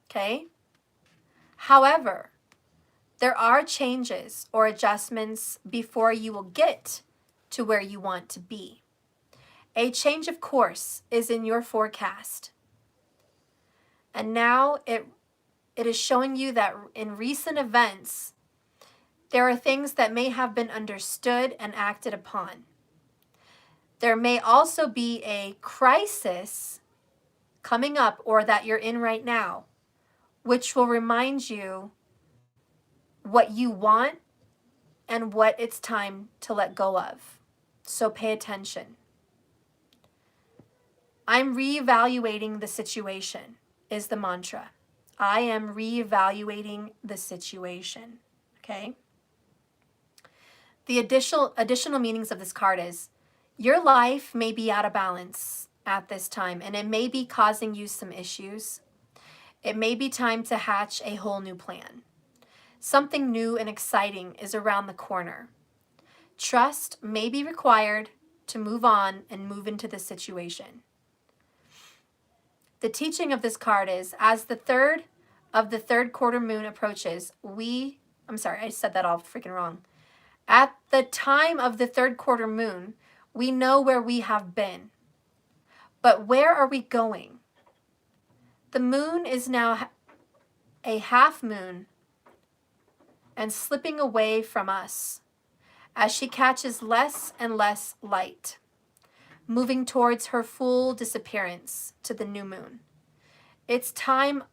Speaker 1: Okay? However, there are changes or adjustments before you will get to where you want to be. A change of course is in your forecast. And now it is showing you that in recent events, there are things that may have been understood and acted upon. There may also be a crisis coming up or that you're in right now, which will remind you what you want and what it's time to let go of. So pay attention. I'm reevaluating the situation is the mantra. I am reevaluating the situation. Okay? The additional meanings of this card is your life may be out of balance at this time, and it may be causing you some issues. It may be time to hatch a whole new plan. Something new and exciting is around the corner. Trust may be required to move on and move into the situation. The teaching of this card is, as the third of the third quarter moon approaches, I'm sorry, I said that all freaking wrong. At the time of the third quarter moon, we know where we have been. But where are we going? The moon is now a half moon and slipping away from us as she catches less and less light, moving towards her full disappearance to the new moon. It's time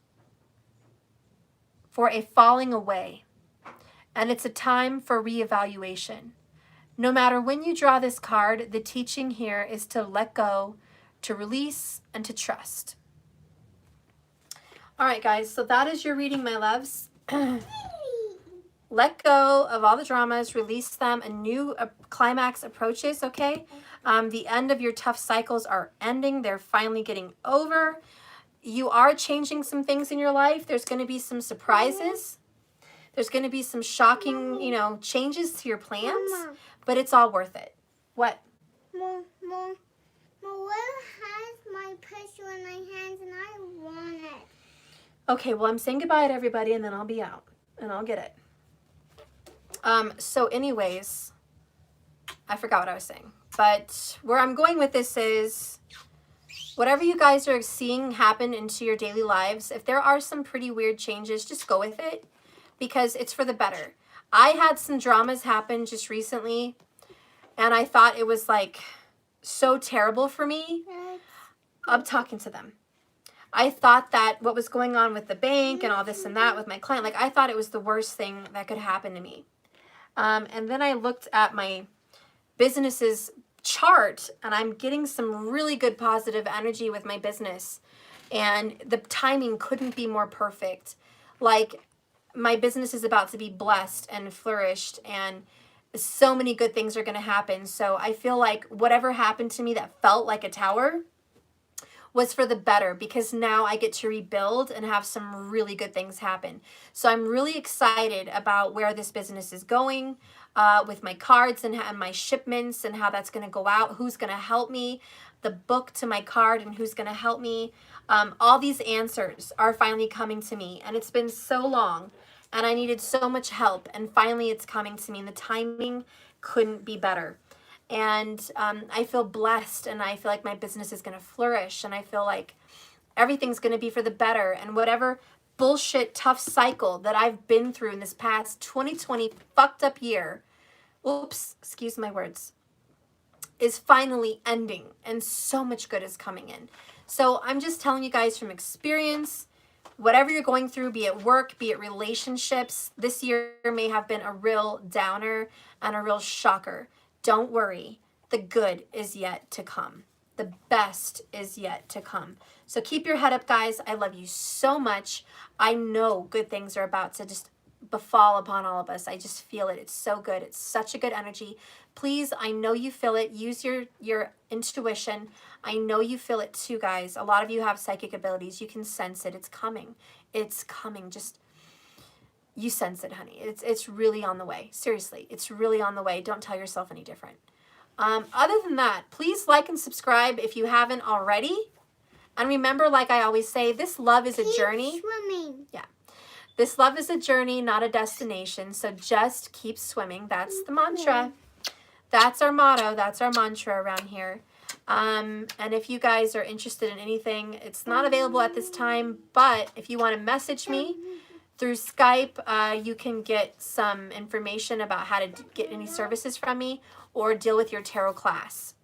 Speaker 1: for a falling away, and it's a time for reevaluation. No matter when you draw this card, the teaching here is to let go, to release, and to trust. All right, guys, so that is your reading, my loves. Let go of all the dramas, release them, a new climax approaches, okay? The end of your tough cycles are ending. They're finally getting over. You are changing some things in your life. There's going to be some surprises. There's going to be some shocking, changes to your plans, but it's all worth it. What?
Speaker 2: Mom, what has my pistol in my hands and I want it?
Speaker 1: Okay, well, I'm saying goodbye to everybody and then I'll be out. and I'll get it. So anyways, I forgot what I was saying. But where I'm going with this is, whatever you guys are seeing happen into your daily lives, if there are some pretty weird changes, just go with it, because it's for the better. I had some dramas happen just recently, and I thought it was like so terrible for me. I'm talking to them. I thought that what was going on with the bank and all this and that with my client, like I thought it was the worst thing that could happen to me. And then I looked at my business's chart, and I'm getting some really good positive energy with my business, and the timing couldn't be more perfect. Like, my business is about to be blessed and flourished, and so many good things are going to happen. So I feel like whatever happened to me that felt like a tower was for the better, because now I get to rebuild and have some really good things happen. So I'm really excited about where this business is going with my cards and my shipments and how that's going to go out, who's going to help me, the book to my card and who's going to help me. All these answers are finally coming to me, and it's been so long, and I needed so much help, and finally it's coming to me, and the timing couldn't be better. And I feel blessed, and I feel like my business is going to flourish, and I feel like everything's going to be for the better. And whatever bullshit tough cycle that I've been through in this past 2020 fucked up year, oops, excuse my words, is finally ending, and so much good is coming in. So I'm just telling you guys from experience, whatever you're going through, be it work, be it relationships, this year may have been a real downer and a real shocker. Don't worry, the good is yet to come. The best is yet to come. So keep your head up, guys. I love you so much. I know good things are about to just befall upon all of us. I just feel it. It's so good. It's such a good energy. Please, I know you feel it. Use your intuition. I know you feel it too, guys. A lot of you have psychic abilities. You can sense it. It's coming. It's coming. Just you sense it, honey. It's really on the way. Seriously, it's really on the way. Don't tell yourself any different. Other than that, please like and subscribe if you haven't already. And remember, like I always say, this love is a journey.
Speaker 2: Swimming.
Speaker 1: Yeah. This love is a journey, not a destination. So just keep swimming. That's the mantra. That's our motto. That's our mantra around here. And if you guys are interested in anything, it's not available at this time. But if you want to message me through Skype, you can get some information about how to get any services from me or deal with your tarot class.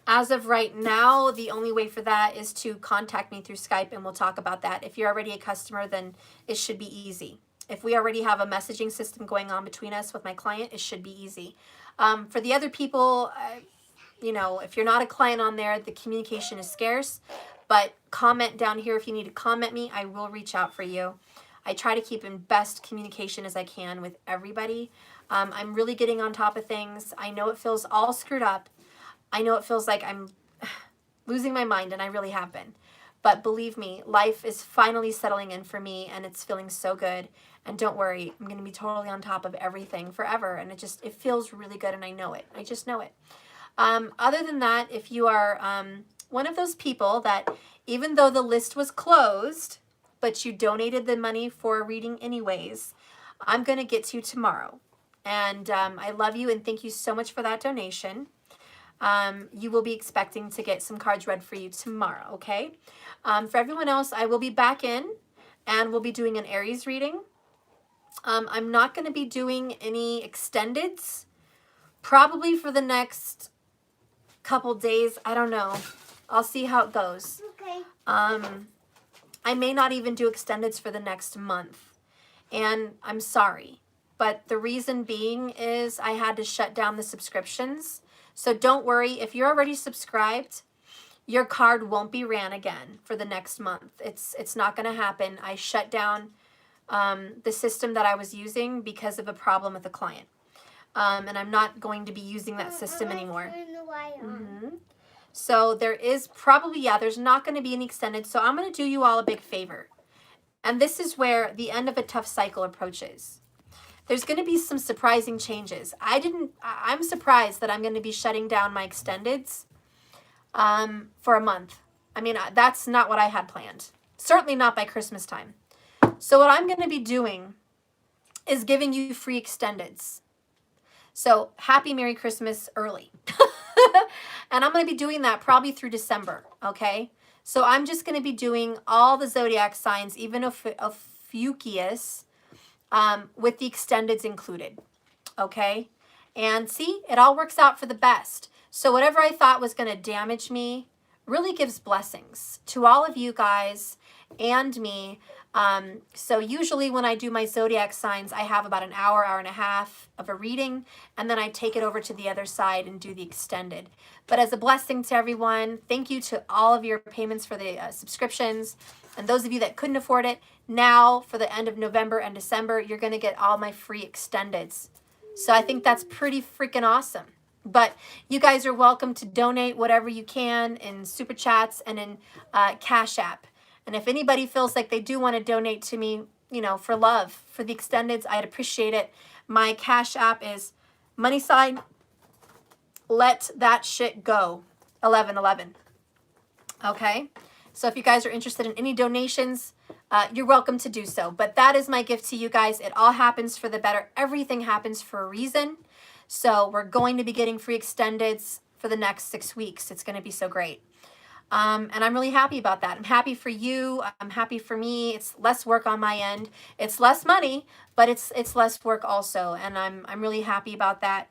Speaker 1: As of right now, the only way for that is to contact me through Skype, and we'll talk about that. If you're already a customer, then it should be easy. If we already have a messaging system going on between us with my client, it should be easy. For the other people, you know, if you're not a client on there, the communication is scarce. But comment down here if you need to comment me. I will reach out for you. I try to keep in best communication as I can with everybody. I'm really getting on top of things. I know it feels all screwed up. I know it feels like I'm losing my mind, and I really have been. But believe me, life is finally settling in for me, and it's feeling so good. And don't worry, I'm going to be totally on top of everything forever. And it feels really good, and I know it. I just know it. Other than that, if you are one of those people that even though the list was closed, but you donated the money for a reading anyways, I'm going to get to you tomorrow. And I love you, and thank you so much for that donation. You will be expecting to get some cards read for you tomorrow, okay? For everyone else, I will be back in, and we'll be doing an Aries reading. I'm not going to be doing any extendeds, probably for the next couple days. I don't know. I'll see how it goes.
Speaker 2: Okay.
Speaker 1: I may not even do extendeds for the next month, and I'm sorry. But the reason being is I had to shut down the subscriptions. So don't worry, if you're already subscribed, your card won't be ran again for the next month. It's not going to happen. I shut down the system that I was using because of a problem with a client. And I'm not going to be using that system anymore. So there is probably, there's not going to be any extended. So I'm going to do you all a big favor. And this is where the end of a tough cycle approaches. There's going to be some surprising changes. I'm surprised that I'm going to be shutting down my extendeds for a month. I mean, that's not what I had planned. Certainly not by Christmas time. So what I'm going to be doing is giving you free extendeds. So happy Merry Christmas early. And I'm going to be doing that probably through December, okay? So I'm just going to be doing all the zodiac signs, even Ophiuchus, with the extendeds included, okay? And see, it all works out for the best. So whatever I thought was going to damage me really gives blessings to all of you guys and me. So usually when I do my zodiac signs, I have about an hour, hour and a half of a reading, and then I take it over to the other side and do the extended. But as a blessing to everyone, thank you to all of your payments for the subscriptions. And those of you that couldn't afford it, now for the end of November and December, you're going to get all my free extendeds. So I think that's pretty freaking awesome. But you guys are welcome to donate whatever you can in Super Chats and in Cash App. And if anybody feels like they do want to donate to me, you know, for love, for the extendeds, I'd appreciate it. My Cash App is money sign, let that shit go, 1111. Okay? So if you guys are interested in any donations, you're welcome to do so. But that is my gift to you guys. It all happens for the better. Everything happens for a reason. So we're going to be getting free extendeds for the next 6 weeks. It's going to be so great. And I'm really happy about that. I'm happy for you. I'm happy for me. It's less work on my end. It's less money, but it's less work also. And I'm really happy about that.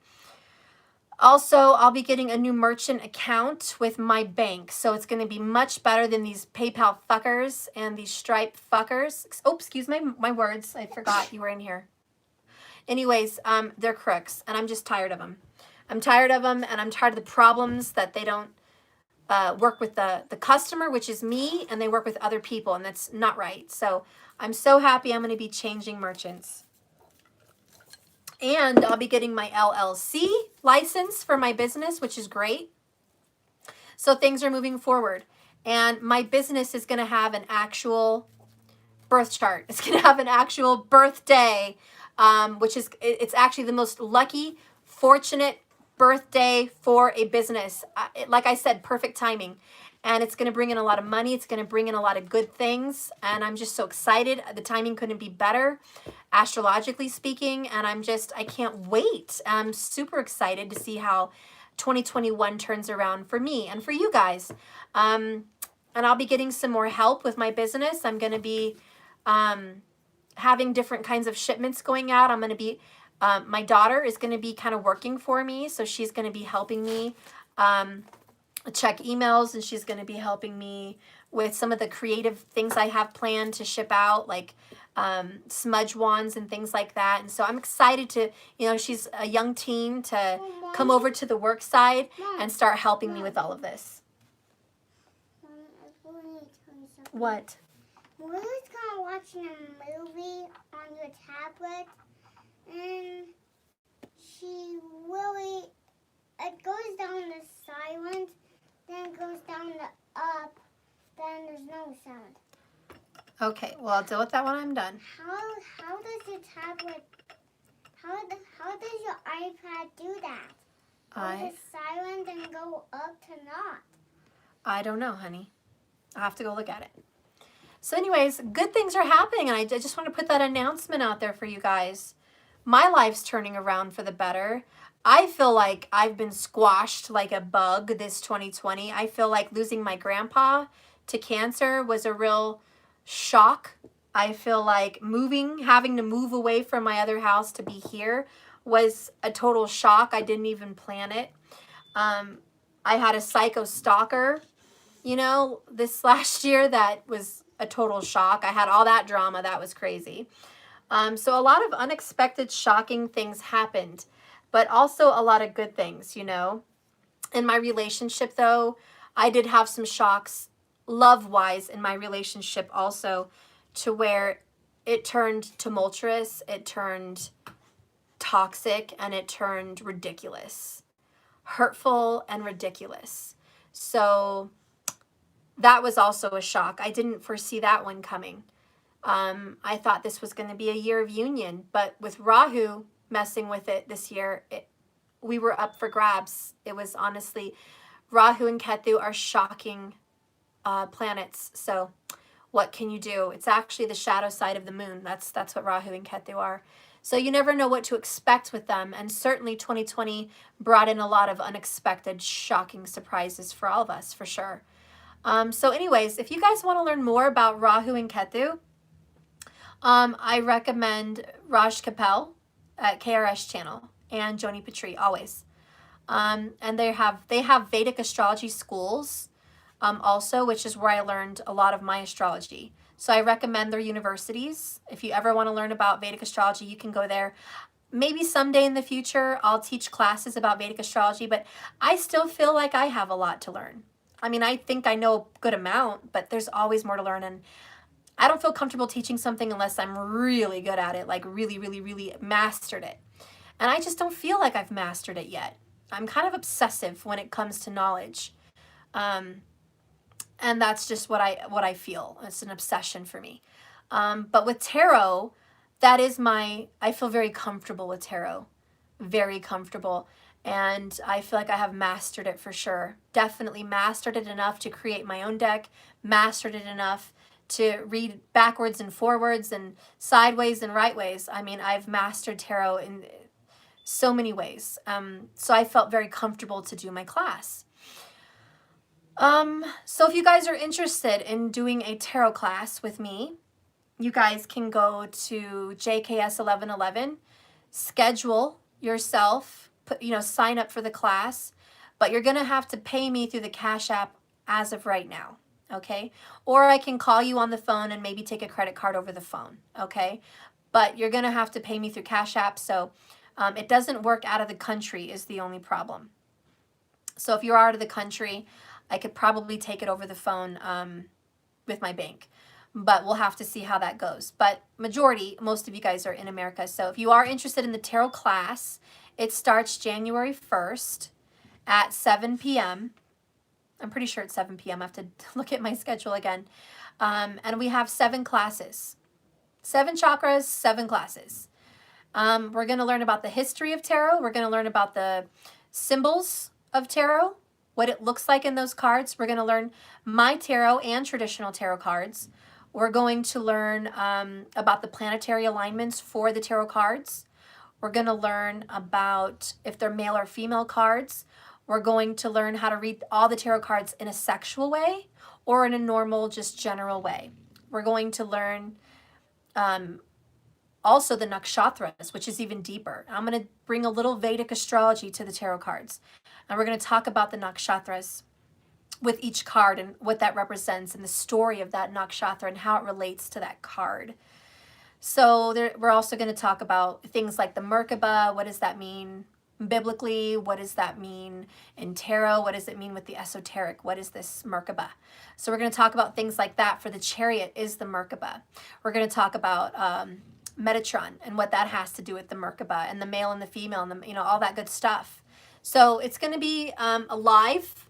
Speaker 1: Also, I'll be getting a new merchant account with my bank. So it's going to be much better than these PayPal fuckers and these Stripe fuckers. Oh, excuse my words. I forgot you were in here. Anyways, they're crooks, and I'm just tired of them. I'm tired of them, and I'm tired of the problems that they don't work with the customer, which is me, and they work with other people, and that's not right. So I'm so happy I'm going to be changing merchants. And I'll be getting my LLC license for my business, which is great. So things are moving forward. And my business is going to have an actual birth chart. It's going to have an actual birthday, which is, it's actually the most lucky, fortunate birthday for a business. Like I said, perfect timing. And it's going to bring in a lot of money. It's going to bring in a lot of good things. And I'm just so excited. The timing couldn't be better, astrologically speaking. And I can't wait. I'm super excited to see how 2021 turns around for me and for you guys. And I'll be getting some more help with my business. I'm going to be having different kinds of shipments going out. I'm going to be, my daughter is going to be kind of working for me. So she's going to be helping me check emails, and she's going to be helping me with some of the creative things I have planned to ship out, like smudge wands and things like that. And so I'm excited to, she's a young teen, to come over to the work side and start helping me with all of this. What?
Speaker 2: We was kind of watching a movie on your tablet, and it goes down to silent, then it goes down to up, then there's no sound.
Speaker 1: Okay, well, I'll deal with that when I'm done.
Speaker 2: How does your tablet, how does your iPad do that? Goes to silent and go up to not?
Speaker 1: I don't know, honey. I'll have to go look at it. So anyways, good things are happening, and I just want to put that announcement out there for you guys. My life's turning around for the better. I feel like I've been squashed like a bug this 2020. I feel like losing my grandpa to cancer was a real shock. I feel like having to move away from my other house to be here was a total shock. I didn't even plan it. I had a psycho stalker, this last year that was a total shock. I had all that drama. That was crazy. So a lot of unexpected, shocking things happened, but also a lot of good things, In my relationship, though, I did have some shocks love-wise in my relationship also, to where it turned tumultuous, it turned toxic, and it turned ridiculous. Hurtful and ridiculous. So that was also a shock. I didn't foresee that one coming. I thought this was going to be a year of union, but with Rahu messing with it this year, we were up for grabs. It was honestly, Rahu and Ketu are shocking planets. So what can you do? It's actually the shadow side of the moon. That's what Rahu and Ketu are. So you never know what to expect with them. And certainly 2020 brought in a lot of unexpected, shocking surprises for all of us, for sure. So anyways, if you guys want to learn more about Rahu and Ketu, I recommend Raj Kapel at KRS channel and Joni Petrie, always. And they have Vedic astrology schools also, which is where I learned a lot of my astrology. So I recommend their universities. If you ever want to learn about Vedic astrology, you can go there. Maybe someday in the future, I'll teach classes about Vedic astrology, but I still feel like I have a lot to learn. I mean, I think I know a good amount, but there's always more to learn. And I don't feel comfortable teaching something unless I'm really good at it, like really, really, really mastered it. And I just don't feel like I've mastered it yet. I'm kind of obsessive when it comes to knowledge. And that's just what I feel. It's an obsession for me. But with tarot, that is I feel very comfortable with tarot. Very comfortable. And I feel like I have mastered it for sure. Definitely mastered it enough to create my own deck. Mastered it enough to read backwards and forwards and sideways and right ways. I mean, I've mastered tarot in so many ways. So I felt very comfortable to do my class. So if you guys are interested in doing a tarot class with me, you guys can go to JKS 1111, schedule yourself, sign up for the class, but you're going to have to pay me through the Cash App as of right now. Okay. Or I can call you on the phone and maybe take a credit card over the phone. Okay. But you're going to have to pay me through Cash App. So it doesn't work out of the country is the only problem. So if you're out of the country, I could probably take it over the phone with my bank, but we'll have to see how that goes. But most of you guys are in America. So if you are interested in the tarot class, it starts January 1st at 7 p.m. I'm pretty sure it's 7 p.m. I have to look at my schedule again. And we have 7 classes, 7 chakras, 7 classes. We're going to learn about the history of tarot. We're going to learn about the symbols of tarot, what it looks like in those cards. We're going to learn my tarot and traditional tarot cards. We're going to learn about the planetary alignments for the tarot cards. We're going to learn about if they're male or female cards. We're going to learn how to read all the tarot cards in a sexual way or in a normal, just general way. We're going to learn also the nakshatras, which is even deeper. I'm going to bring a little Vedic astrology to the tarot cards. And we're going to talk about the nakshatras with each card and what that represents and the story of that nakshatra and how it relates to that card. So we're also going to talk about things like the Merkaba. What does that mean biblically? What does that mean in tarot? What does it mean with the esoteric? What is this Merkaba? So we're going to talk about things like that. For the Chariot is the Merkaba. We're going to talk about Metatron and what that has to do with the Merkaba and the male and the female and all that good stuff. So it's going to be live.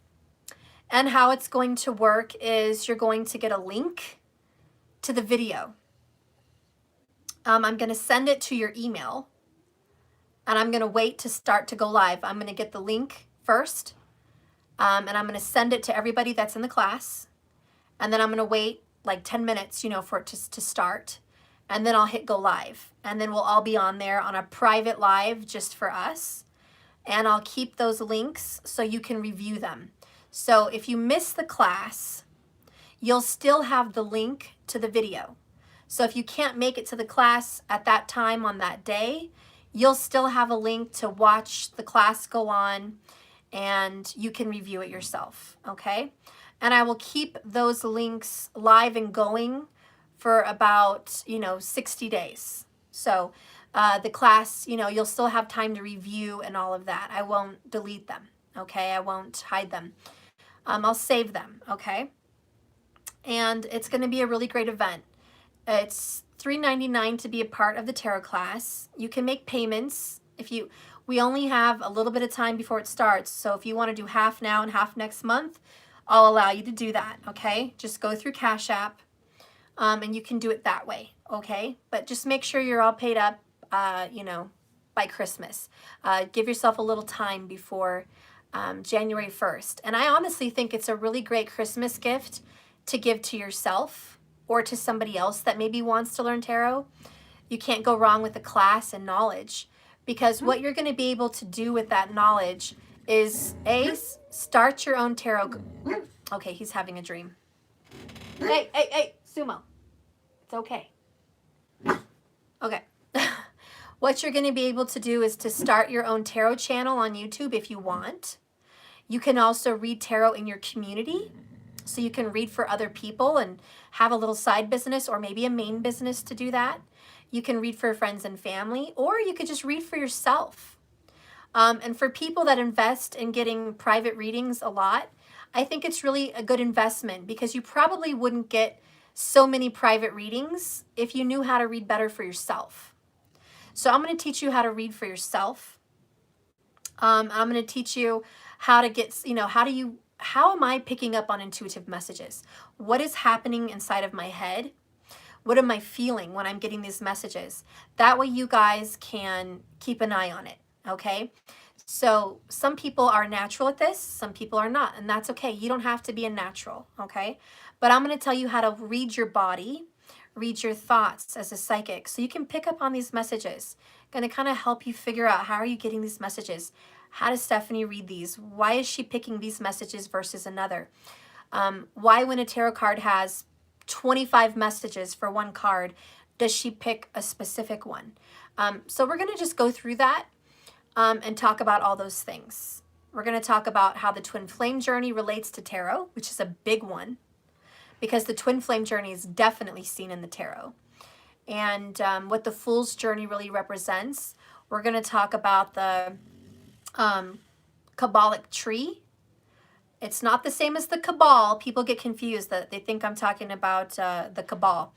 Speaker 1: And how it's going to work is you're going to get a link to the video. I'm going to send it to your email. And I'm going to wait to start to go live. I'm going to get the link first. And I'm going to send it to everybody that's in the class. And then I'm going to wait like 10 minutes, for it to start. And then I'll hit go live. And then we'll all be on there on a private live just for us. And I'll keep those links so you can review them. So if you miss the class, you'll still have the link to the video. So if you can't make it to the class at that time on that day, you'll still have a link to watch the class go on and you can review it yourself, okay? And I will keep those links live and going for about, 60 days. So the class, you'll still have time to review and all of that. I won't delete them, okay? I won't hide them. I'll save them, okay? And it's going to be a really great event. It's $3.99 to be a part of the tarot class. You can make payments. We only have a little bit of time before it starts. So if you want to do half now and half next month, I'll allow you to do that, okay? Just go through Cash App, and you can do it that way, okay? But just make sure you're all paid up, by Christmas. Give yourself a little time before January 1st. And I honestly think it's a really great Christmas gift to give to yourself or to somebody else that maybe wants to learn tarot. You can't go wrong with a class and knowledge, because what you're going to be able to do with that knowledge is start your own tarot. Okay, he's having a dream. Hey, Sumo. It's okay. Okay. What you're going to be able to do is to start your own tarot channel on YouTube if you want. You can also read tarot in your community. So you can read for other people and have a little side business or maybe a main business to do that. You can read for friends and family, or you could just read for yourself. And for people that invest in getting private readings a lot, I think it's really a good investment, because you probably wouldn't get so many private readings if you knew how to read better for yourself. So I'm going to teach you how to read for yourself. I'm going to teach you how to get, how am I picking up on intuitive messages? What is happening inside of my head? What am I feeling when I'm getting these messages? That way you guys can keep an eye on it, okay? So some people are natural at this, some people are not, and that's okay. You don't have to be a natural, okay? But I'm going to tell you how to read your body, read your thoughts as a psychic, so you can pick up on these messages. Going to kind of help you figure out, how are you getting these messages? How does Stephanie read these? Why is she picking these messages versus another? Why, when a tarot card has 25 messages for one card, does she pick a specific one? So we're going to just go through that and talk about all those things. We're going to talk about how the twin flame journey relates to tarot, which is a big one, because the twin flame journey is definitely seen in the tarot. And what the fool's journey really represents. We're going to talk about the Kabbalic tree. It's not the same as the Cabal. People get confused that they think I'm talking about the Cabal,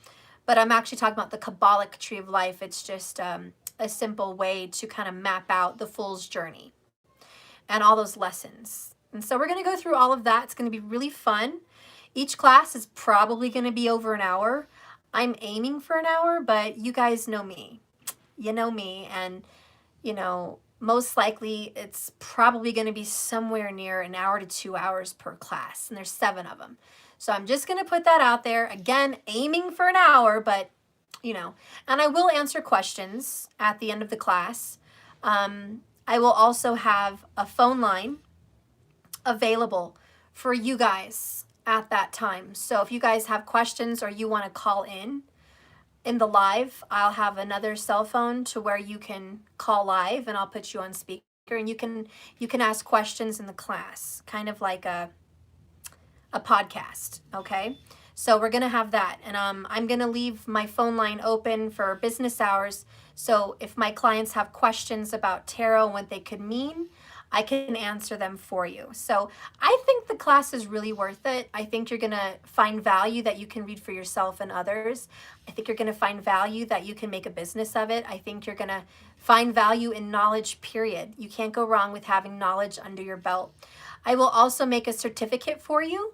Speaker 1: but I'm actually talking about the Kabbalic tree of life. It's just a simple way to kind of map out the fool's journey and all those lessons. And so we're going to go through all of that. It's going to be really fun. Each class is probably going to be over an hour. I'm aiming for an hour, but you guys know me. You know me, and most likely it's probably going to be somewhere near an hour to 2 hours per class, and there's 7 of them. So I'm just going to put that out there. Again, aiming for an hour, but and I will answer questions at the end of the class. I will also have a phone line available for you guys at that time. So if you guys have questions or you want to call in the live, I'll have another cell phone to where you can call live, and I'll put you on speaker, and you can ask questions in the class, kind of like a podcast, okay? So we're going to have that, and I'm going to leave my phone line open for business hours, so if my clients have questions about tarot and what they could mean, I can answer them for you. So I think the class is really worth it. I think you're going to find value that you can read for yourself and others. I think you're going to find value that you can make a business of it. I think you're going to find value in knowledge, period. You can't go wrong with having knowledge under your belt. I will also make a certificate for you.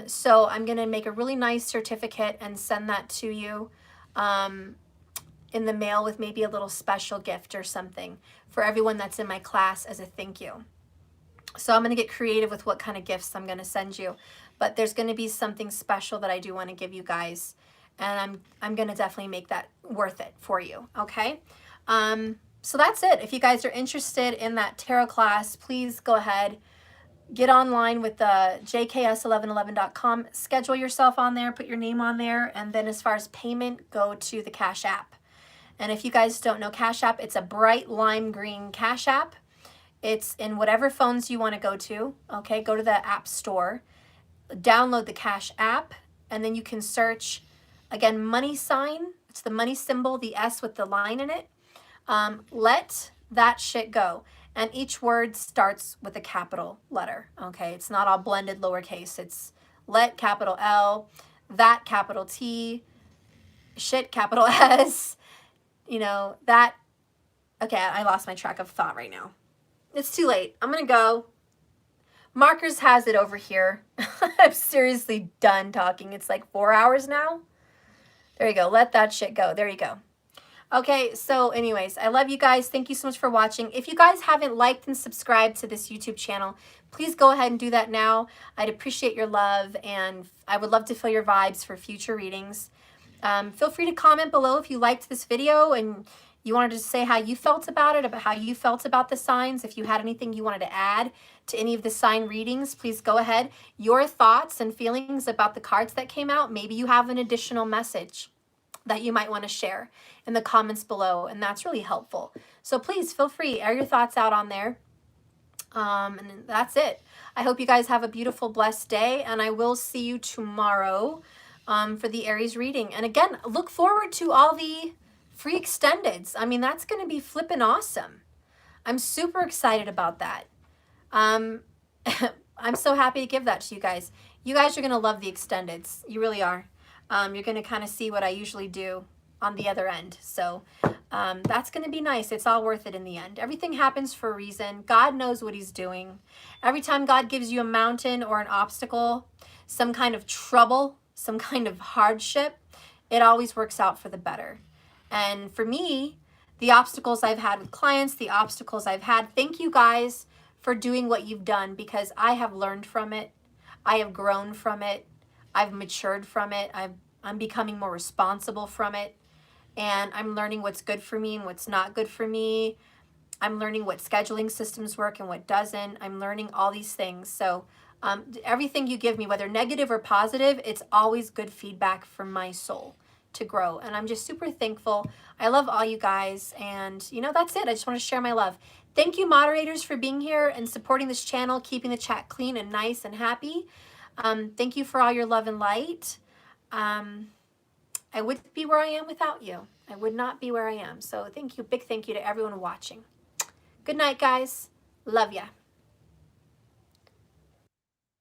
Speaker 1: So I'm going to make a really nice certificate and send that to you in the mail with maybe a little special gift or something for everyone that's in my class as a thank you. So I'm going to get creative with what kind of gifts I'm going to send you, but there's going to be something special that I do want to give you guys, and I'm going to definitely make that worth it for you, okay? So that's it. If you guys are interested in that tarot class, please go ahead, get online with the jks1111.com, schedule yourself on there, put your name on there, and then as far as payment, go to the Cash App. And if you guys don't know Cash App, it's a bright lime green Cash App. It's in whatever phones you want to go to, okay? Go to the App Store, download the Cash App, and then you can search, again, money sign. It's the money symbol, the S with the line in it. Let that shit go. And each word starts with a capital letter, okay? It's not all blended lowercase. It's let, capital L, that, capital T, shit, capital S, that. Okay, I lost my track of thought right now. It's too late. I'm going to go. Markers has it over here. I'm seriously done talking. It's like 4 hours now. There you go. Let that shit go. There you go. Okay, so anyways, I love you guys. Thank you so much for watching. If you guys haven't liked and subscribed to this YouTube channel, please go ahead and do that now. I'd appreciate your love, and I would love to feel your vibes for future readings. Feel free to comment below if you liked this video and you wanted to say how you felt about it, about how you felt about the signs. If you had anything you wanted to add to any of the sign readings, please go ahead. Your thoughts and feelings about the cards that came out. Maybe you have an additional message that you might want to share in the comments below, and that's really helpful. So please feel free, air your thoughts out on there. And that's it. I hope you guys have a beautiful, blessed day, and I will see you tomorrow for the Aries reading. And again, look forward to all the free extendeds. I mean, that's going to be flippin' awesome. I'm super excited about that. I'm so happy to give that to you guys. You guys are going to love the extendeds. You really are. You're going to kind of see what I usually do on the other end. So that's going to be nice. It's all worth it in the end. Everything happens for a reason. God knows what he's doing. Every time God gives you a mountain or an obstacle, some kind of trouble, some kind of hardship, it always works out for the better. And for me, the obstacles I've had with clients, the obstacles I've had, thank you guys for doing what you've done, because I have learned from it. I have grown from it. I've matured from it. I'm becoming more responsible from it. And I'm learning what's good for me and what's not good for me. I'm learning what scheduling systems work and what doesn't. I'm learning all these things. So everything you give me, whether negative or positive, it's always good feedback from my soul to grow. And I'm just super thankful. I love all you guys. And, you know, that's it. I just want to share my love. Thank you, moderators, for being here and supporting this channel, keeping the chat clean and nice and happy. Thank you for all your love and light. I wouldn't be where I am without you. I would not be where I am. So thank you. Big thank you to everyone watching. Good night, guys. Love ya.